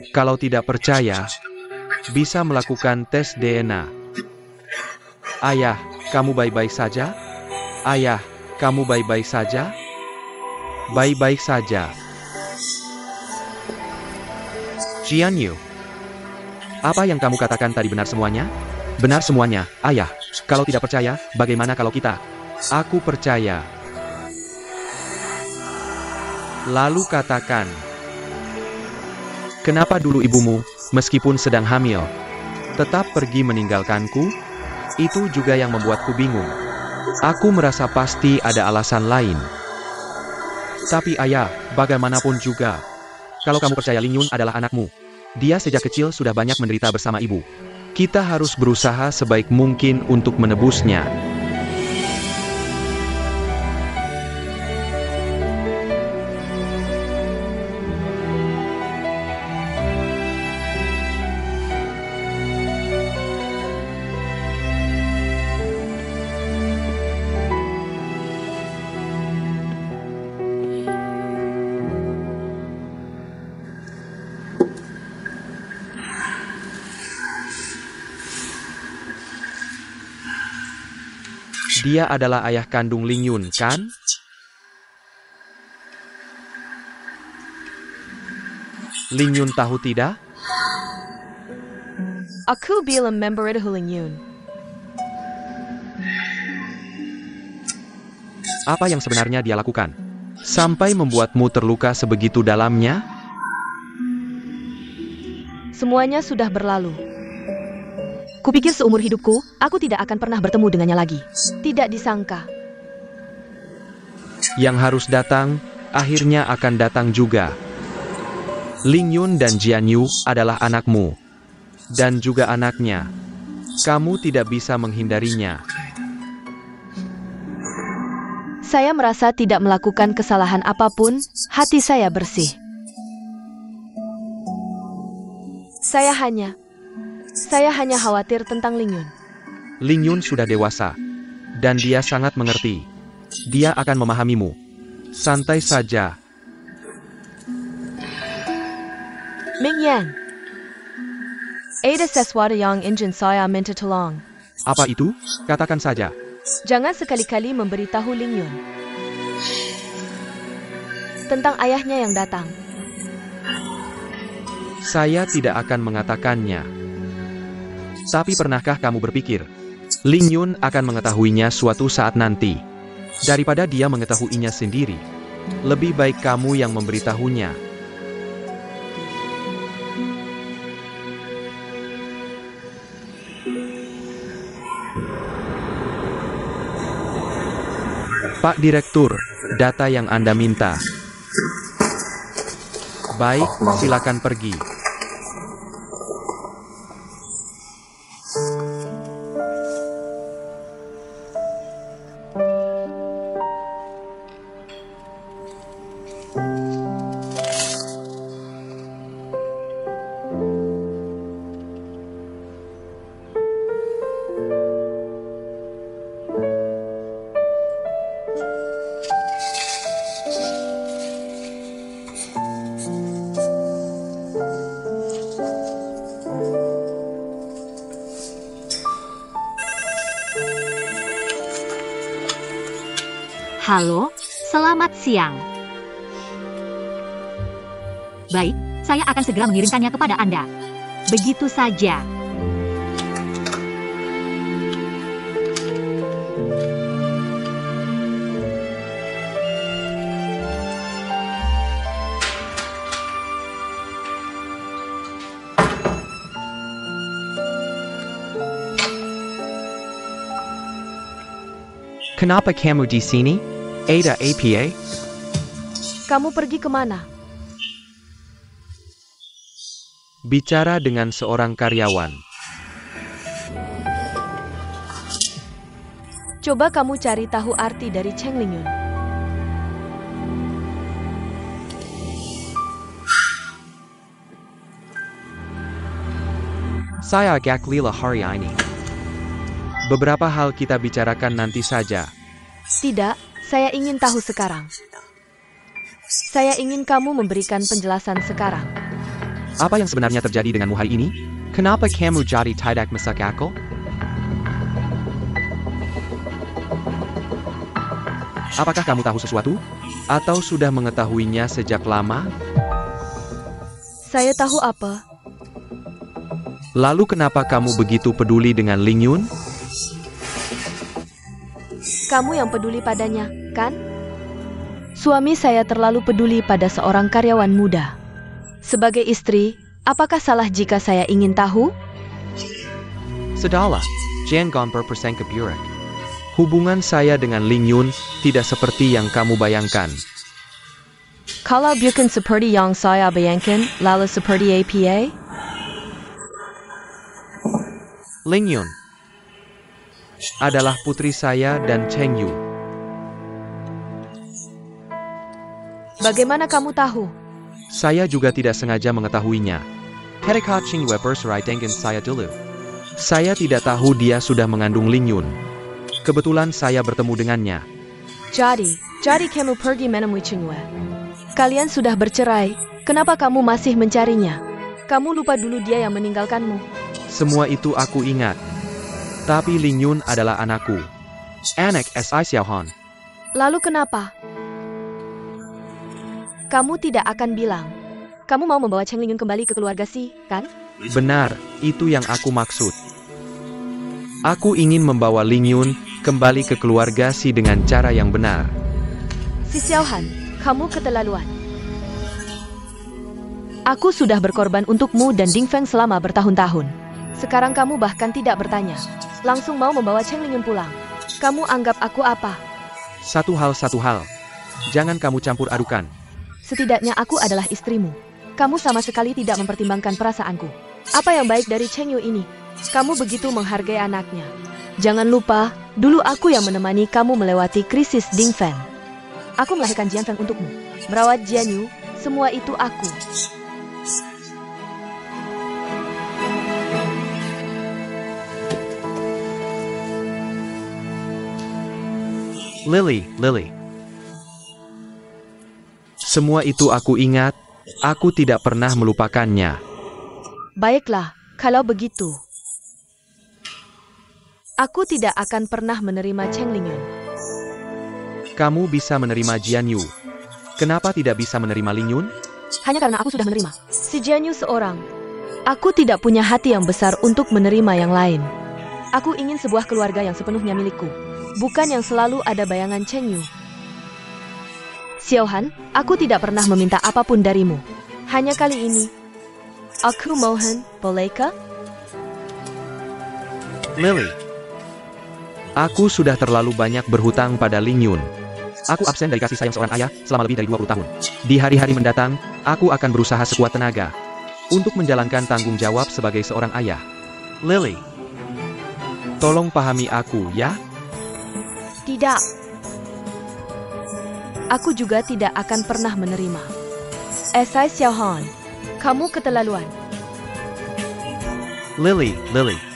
[SPEAKER 2] Kalau tidak percaya, bisa melakukan tes DNA. Ayah, kamu baik-baik saja? Ayah, kamu baik-baik saja? Baik-baik saja. Jian Yu, apa yang kamu katakan tadi benar semuanya? Benar semuanya, ayah. Kalau tidak percaya, bagaimana kalau kita? Aku percaya. Lalu katakan. Kenapa dulu ibumu, meskipun sedang hamil, tetap pergi meninggalkanku? Itu juga yang membuatku bingung. Aku merasa pasti ada alasan lain. Tapi ayah, bagaimanapun juga, kalau kamu percaya Lingyun adalah anakmu, dia sejak kecil sudah banyak menderita bersama ibu. Kita harus berusaha sebaik mungkin untuk menebusnya. Dia adalah ayah kandung Ling Yun, kan? Ling Yun tahu tidak?
[SPEAKER 3] Aku bilang member itu Ling Yun.
[SPEAKER 2] Apa yang sebenarnya dia lakukan? Sampai membuatmu terluka sebegitu dalamnya?
[SPEAKER 3] Semuanya sudah berlalu. Kupikir seumur hidupku, aku tidak akan pernah bertemu dengannya lagi. Tidak disangka.
[SPEAKER 2] Yang harus datang, akhirnya akan datang juga. Ling Yun dan Jian Yu adalah anakmu. Dan juga anaknya. Kamu tidak bisa menghindarinya.
[SPEAKER 3] Saya merasa tidak melakukan kesalahan apapun, hati saya bersih. Saya hanya khawatir tentang Ling Yun.
[SPEAKER 2] Ling Yun sudah dewasa. Dan dia sangat mengerti. Dia akan memahamimu. Santai saja.
[SPEAKER 3] Ming Yan. Ada sesuatu yang ingin saya minta tolong.
[SPEAKER 2] Apa itu? Katakan saja.
[SPEAKER 3] Jangan sekali-kali memberitahu Ling Yun tentang ayahnya yang datang.
[SPEAKER 2] Saya tidak akan mengatakannya. Tapi pernahkah kamu berpikir, Ling Yun akan mengetahuinya suatu saat nanti? Daripada dia mengetahuinya sendiri, lebih baik kamu yang memberitahunya. Pak Direktur, data yang Anda minta. Baik, silakan pergi.
[SPEAKER 1] Halo, selamat siang. Baik, saya akan segera mengirimkannya kepada Anda. Begitu saja.
[SPEAKER 2] Kenapa kamu di sini? Ada APA?
[SPEAKER 3] Kamu pergi kemana?
[SPEAKER 2] Bicara dengan seorang karyawan.
[SPEAKER 3] Coba kamu cari tahu arti dari Cheng Ling Yun.
[SPEAKER 2] Saya agak lila hari ini. Beberapa hal kita bicarakan nanti saja.
[SPEAKER 3] Tidak, saya ingin tahu sekarang. Saya ingin kamu memberikan penjelasan sekarang.
[SPEAKER 2] Apa yang sebenarnya terjadi denganmu hari ini? Kenapa kamu jadi tidak masuk akal? Apakah kamu tahu sesuatu? Atau sudah mengetahuinya sejak lama?
[SPEAKER 3] Saya tahu apa.
[SPEAKER 2] Lalu kenapa kamu begitu peduli dengan Ling Yun?
[SPEAKER 3] Kamu yang peduli padanya, kan? Suami saya terlalu peduli pada seorang karyawan muda. Sebagai istri, apakah salah jika saya ingin tahu?
[SPEAKER 2] Sudahlah, jangan berprasangka buruk. Hubungan saya dengan Ling Yun tidak seperti yang kamu bayangkan.
[SPEAKER 3] Kalau bukan seperti yang saya bayangkan, lalu seperti APA?
[SPEAKER 2] Ling Yun adalah putri saya dan Cheng Yu.
[SPEAKER 3] Bagaimana kamu tahu?
[SPEAKER 2] Saya juga tidak sengaja mengetahuinya. Ketika Cheng Yu bercerai dengan saya dulu, saya tidak tahu dia sudah mengandung Ling Yun. Kebetulan saya bertemu dengannya.
[SPEAKER 3] Jadi kamu pergi menemui Cheng Yu. Kalian sudah bercerai, kenapa kamu masih mencarinya? Kamu lupa dulu dia yang meninggalkanmu.
[SPEAKER 2] Semua itu aku ingat. Tapi Ling Yun adalah anakku. Anak Si Xiaohan.
[SPEAKER 3] Lalu kenapa? Kamu tidak akan bilang. Kamu mau membawa Cheng Lingyun kembali ke keluarga Si, kan?
[SPEAKER 2] Benar, itu yang aku maksud. Aku ingin membawa Lingyun kembali ke keluarga Si dengan cara yang benar.
[SPEAKER 3] Si Xiaohan, kamu keterlaluan. Aku sudah berkorban untukmu dan Ding Feng selama bertahun-tahun. Sekarang kamu bahkan tidak bertanya. Langsung mau membawa Cheng Lingyun pulang. Kamu anggap aku apa?
[SPEAKER 2] Satu hal. Jangan kamu campur adukan.
[SPEAKER 3] Setidaknya aku adalah istrimu. Kamu sama sekali tidak mempertimbangkan perasaanku. Apa yang baik dari Cheng Yu ini? Kamu begitu menghargai anaknya. Jangan lupa, dulu aku yang menemani kamu melewati krisis Ding Feng. Aku melahirkan Jian Feng untukmu. Merawat Jian Yu, semua itu aku.
[SPEAKER 2] Lily. Semua itu aku ingat, aku tidak pernah melupakannya.
[SPEAKER 3] Baiklah, kalau begitu. Aku tidak akan pernah menerima Cheng Lingyun.
[SPEAKER 2] Kamu bisa menerima Jian Yu. Kenapa tidak bisa menerima Lingyun?
[SPEAKER 3] Hanya karena aku sudah menerima si Jian Yu seorang. Aku tidak punya hati yang besar untuk menerima yang lain. Aku ingin sebuah keluarga yang sepenuhnya milikku, bukan yang selalu ada bayangan Cheng Yu. Xiaohan, aku tidak pernah meminta apapun darimu. Hanya kali ini, aku mohon, bolehkah?
[SPEAKER 2] Lily. Aku sudah terlalu banyak berhutang pada Lingyun. Aku absen dari kasih sayang seorang ayah selama lebih dari 20 tahun. Di hari-hari mendatang, aku akan berusaha sekuat tenaga untuk menjalankan tanggung jawab sebagai seorang ayah. Lily. Tolong pahami aku, ya?
[SPEAKER 3] Tidak. Aku juga tidak akan pernah menerima. Si Xiaohan, kamu keterlaluan.
[SPEAKER 2] Lily.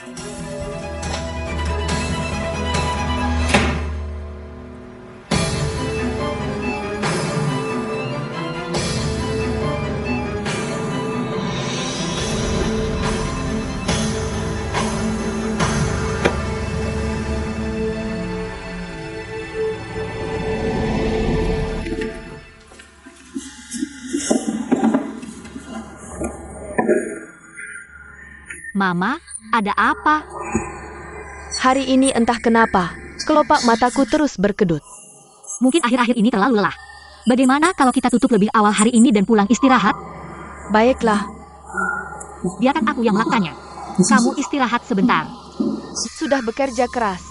[SPEAKER 1] Mama, ada apa?
[SPEAKER 3] Hari ini entah kenapa, kelopak mataku terus berkedut.
[SPEAKER 1] Mungkin akhir-akhir ini terlalu lelah. Bagaimana kalau kita tutup lebih awal hari ini dan pulang istirahat?
[SPEAKER 3] Baiklah,
[SPEAKER 1] Biarkan aku yang melakukannya. Kamu istirahat sebentar.
[SPEAKER 3] sudah bekerja keras.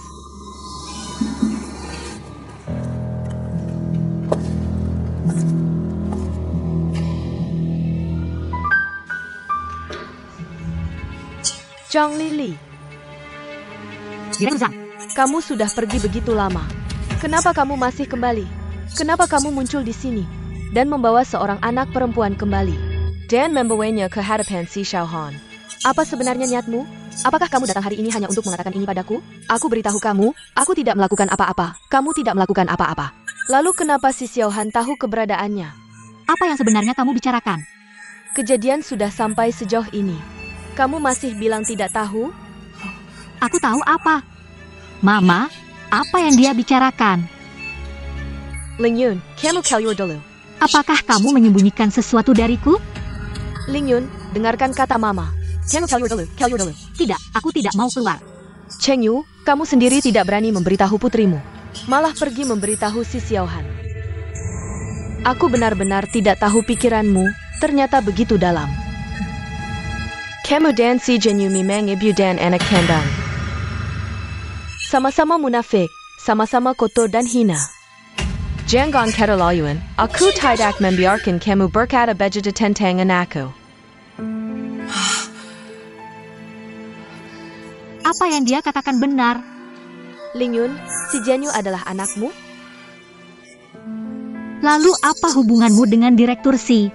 [SPEAKER 3] Zhang Lili,
[SPEAKER 1] Direktur Zhang,
[SPEAKER 3] kamu sudah pergi begitu lama. Kenapa kamu masih kembali? Kenapa kamu muncul di sini dan membawa seorang anak perempuan kembali dan membawanya ke hadapan Si Xiaohan? Apa sebenarnya niatmu? Apakah kamu datang hari ini hanya untuk mengatakan ini padaku? Aku beritahu kamu, aku tidak melakukan apa-apa. Kamu tidak melakukan apa-apa. Lalu kenapa Si Xiaohan tahu keberadaannya?
[SPEAKER 1] apa yang sebenarnya kamu bicarakan?
[SPEAKER 3] Kejadian sudah sampai sejauh ini. Kamu masih bilang tidak tahu?
[SPEAKER 1] Aku tahu apa. Mama, apa yang dia bicarakan?
[SPEAKER 3] Lingyun, kamu keluar dulu.
[SPEAKER 1] Apakah kamu menyembunyikan sesuatu dariku?
[SPEAKER 3] Lingyun, dengarkan kata Mama. Kamu keluar dulu.
[SPEAKER 1] Tidak, aku tidak mau keluar.
[SPEAKER 3] Cheng Yu, kamu sendiri tidak berani memberitahu putrimu. Malah pergi memberitahu Si Xiaohan. Aku benar-benar tidak tahu pikiranmu, ternyata begitu dalam. Kamu dan si Jian Yu memang ibu dan anak kandang. Sama-sama munafik, sama-sama kotor dan hina. Jangan keterlaluan, aku tidak membiarkan kamu berkata begitu tentang anakku.
[SPEAKER 1] Apa yang dia katakan benar.
[SPEAKER 3] Lingyun, si Jian Yu adalah anakmu?
[SPEAKER 1] Lalu apa hubunganmu dengan Direktur Si?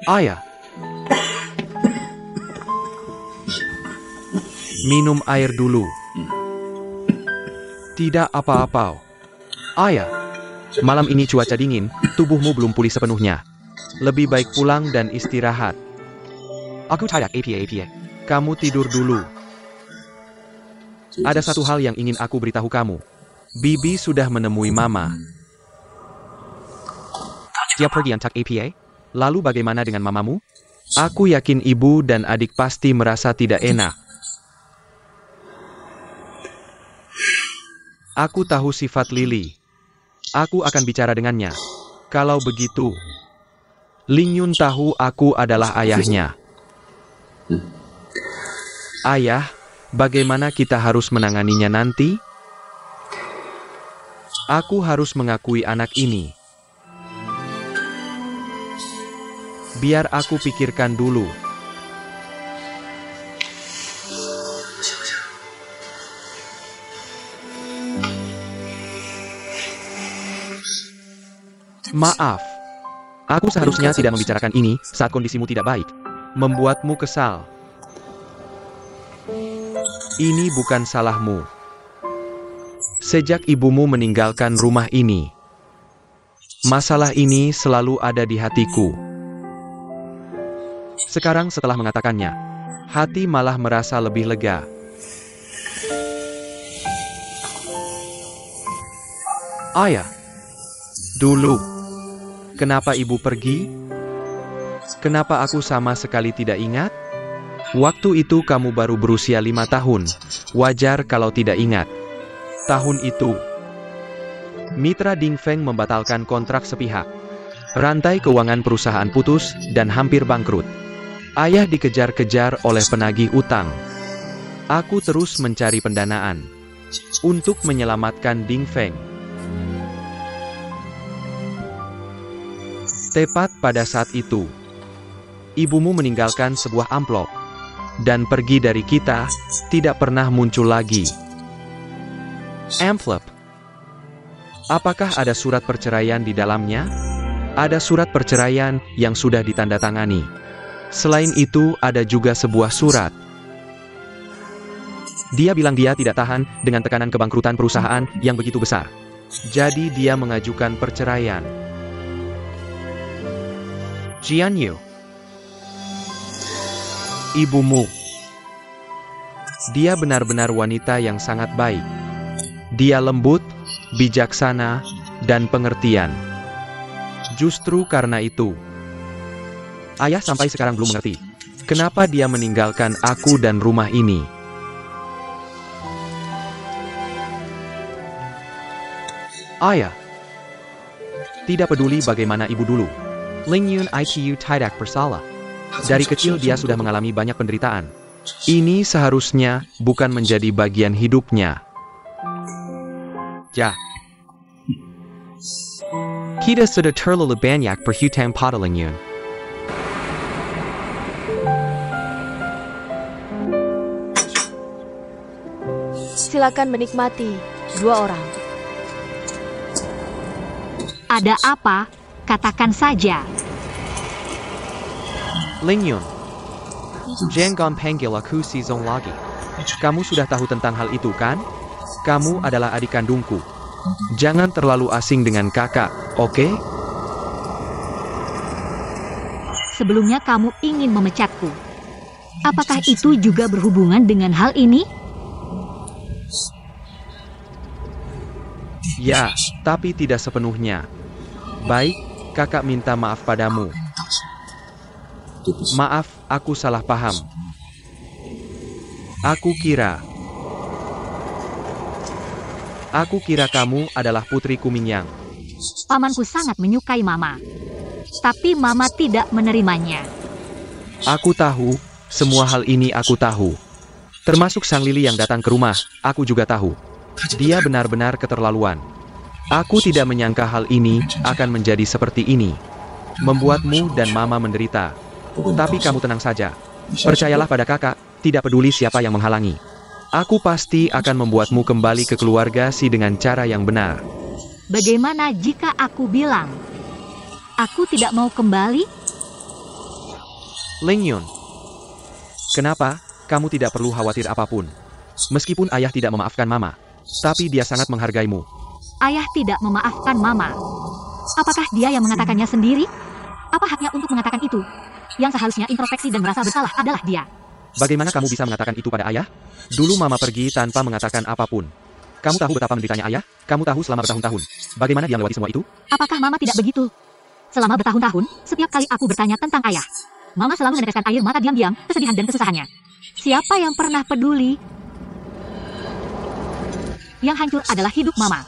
[SPEAKER 2] Ayah. Minum air dulu. Tidak apa-apa. Ayah, malam ini cuaca dingin, tubuhmu belum pulih sepenuhnya. Lebih baik pulang dan istirahat.
[SPEAKER 5] Aku tidak apa-apa.
[SPEAKER 2] Kamu tidur dulu. Ada satu hal yang ingin aku beritahu kamu. Bibi sudah menemui Mama.
[SPEAKER 5] Dia pergi untuk apa?
[SPEAKER 2] Lalu bagaimana dengan mamamu? Aku yakin ibu dan adik pasti merasa tidak enak. Aku tahu sifat Lily. Aku akan bicara dengannya. Kalau begitu, Ling Yun tahu aku adalah ayahnya. Ayah, bagaimana kita harus menanganinya nanti? Aku harus mengakui anak ini. Biar aku pikirkan dulu. Maaf. Aku seharusnya tidak membicarakan ini saat kondisimu tidak baik. Membuatmu kesal. Ini bukan salahmu. Sejak ibumu meninggalkan rumah ini, masalah ini selalu ada di hatiku. Sekarang setelah mengatakannya, hati malah merasa lebih lega. Ayah, dulu, kenapa ibu pergi? Kenapa aku sama sekali tidak ingat? Waktu itu kamu baru berusia 5 tahun, wajar kalau tidak ingat. Tahun itu, mitra Ding Feng membatalkan kontrak sepihak. Rantai keuangan perusahaan putus dan hampir bangkrut. Ayah dikejar-kejar oleh penagih utang. Aku terus mencari pendanaan untuk menyelamatkan Ding Feng. Tepat pada saat itu, ibumu meninggalkan sebuah amplop dan pergi dari kita, tidak pernah muncul lagi. Amplop. Apakah ada surat perceraian di dalamnya? Ada surat perceraian yang sudah ditandatangani. Selain itu, ada juga sebuah surat. Dia bilang dia tidak tahan dengan tekanan kebangkrutan perusahaan yang begitu besar. Jadi dia mengajukan perceraian. Jian Yu, ibumu. Dia benar-benar wanita yang sangat baik. Dia lembut, bijaksana, dan pengertian. Justru karena itu, ayah sampai sekarang belum mengerti kenapa dia meninggalkan aku dan rumah ini. Ayah, tidak peduli bagaimana ibu dulu, Ling Yun itu tidak bersalah. Dari kecil dia sudah mengalami banyak penderitaan. Ini seharusnya bukan menjadi bagian hidupnya. Ja. Kita sudah terlalu banyak berhutang pada Ling Yun.
[SPEAKER 3] Silakan menikmati, dua orang.
[SPEAKER 1] Ada apa? Katakan saja.
[SPEAKER 2] Ling Yun, jangan panggil aku si Zong lagi. Kamu sudah tahu tentang hal itu kan? Kamu adalah adik kandungku. Jangan terlalu asing dengan kakak, oke?
[SPEAKER 1] Sebelumnya kamu ingin memecatku. Apakah itu juga berhubungan dengan hal ini?
[SPEAKER 2] Ya, tapi tidak sepenuhnya. Baik, kakak minta maaf padamu. Maaf, aku salah paham. Aku kira kamu adalah putri Kumingyang.
[SPEAKER 1] Pamanku sangat menyukai Mama. Tapi Mama tidak menerimanya.
[SPEAKER 2] Aku tahu, semua hal ini aku tahu. Termasuk Sang Lily yang datang ke rumah, aku juga tahu. Dia benar-benar keterlaluan. Aku tidak menyangka hal ini akan menjadi seperti ini. Membuatmu dan Mama menderita. Tapi kamu tenang saja. Percayalah pada kakak, tidak peduli siapa yang menghalangi. Aku pasti akan membuatmu kembali ke keluarga Si dengan cara yang benar.
[SPEAKER 1] Bagaimana jika aku bilang, aku tidak mau kembali?
[SPEAKER 2] Ling Yun, kenapa? Kamu tidak perlu khawatir apapun. Meskipun ayah tidak memaafkan Mama, Tapi dia sangat menghargaimu.
[SPEAKER 1] Ayah tidak memaafkan Mama. Apakah dia yang mengatakannya sendiri? Apa haknya untuk mengatakan itu? Yang seharusnya introspeksi dan merasa bersalah adalah dia.
[SPEAKER 2] Bagaimana kamu bisa mengatakan itu pada ayah? Dulu Mama pergi tanpa mengatakan apapun. Kamu tahu betapa menderitanya ayah? Kamu tahu selama bertahun-tahun. Bagaimana dia melewati semua itu?
[SPEAKER 1] Apakah Mama tidak begitu? Selama bertahun-tahun, setiap kali aku bertanya tentang ayah, Mama selalu meneteskan air mata diam-diam, kesedihan dan kesusahannya. Siapa yang pernah peduli? Yang hancur adalah hidup Mama.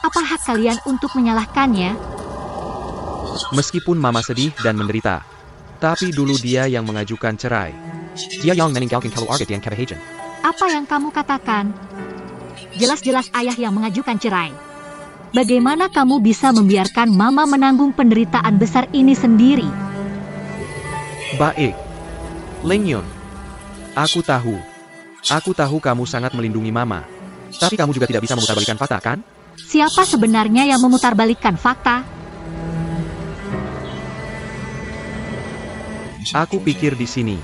[SPEAKER 1] Apa hak kalian untuk menyalahkannya?
[SPEAKER 2] Meskipun Mama sedih dan menderita, tapi dulu dia yang mengajukan cerai.
[SPEAKER 5] Dia yang meninggalkan keluarga dan kebahagiaan.
[SPEAKER 1] Apa yang kamu katakan? Jelas-jelas ayah yang mengajukan cerai. Bagaimana kamu bisa membiarkan Mama menanggung penderitaan besar ini sendiri?
[SPEAKER 2] Baik. Ling Yun. Aku tahu kamu sangat melindungi Mama. Tapi kamu juga tidak bisa memutarbalikkan fakta, kan?
[SPEAKER 1] Siapa sebenarnya yang memutarbalikkan fakta?
[SPEAKER 2] Aku pikir di sini.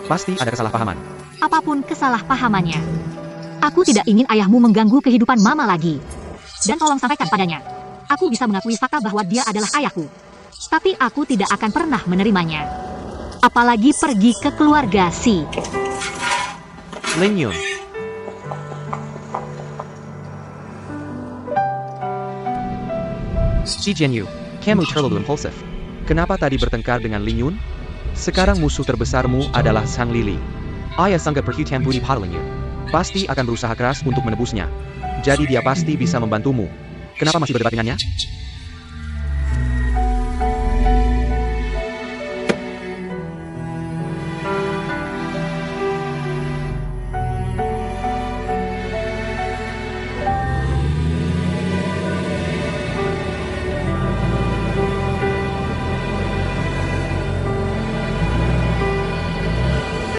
[SPEAKER 2] Pasti ada kesalahpahaman.
[SPEAKER 1] Apapun kesalahpahamannya. Aku tidak ingin ayahmu mengganggu kehidupan Mama lagi. Dan tolong sampaikan padanya. Aku bisa mengakui fakta bahwa dia adalah ayahku. Tapi aku tidak akan pernah menerimanya. Apalagi pergi ke keluarga Si.
[SPEAKER 2] Ling Yun.
[SPEAKER 5] Si Jianyu, kamu terlalu impulsif.
[SPEAKER 2] Kenapa tadi bertengkar dengan Ling Yun? Sekarang musuh terbesarmu adalah Sang Lili.
[SPEAKER 5] Ayah sangat berhutang budi pada Ling Yun.
[SPEAKER 2] Pasti akan berusaha keras untuk menebusnya. Jadi dia pasti bisa membantumu. Kenapa masih berdebat dengannya?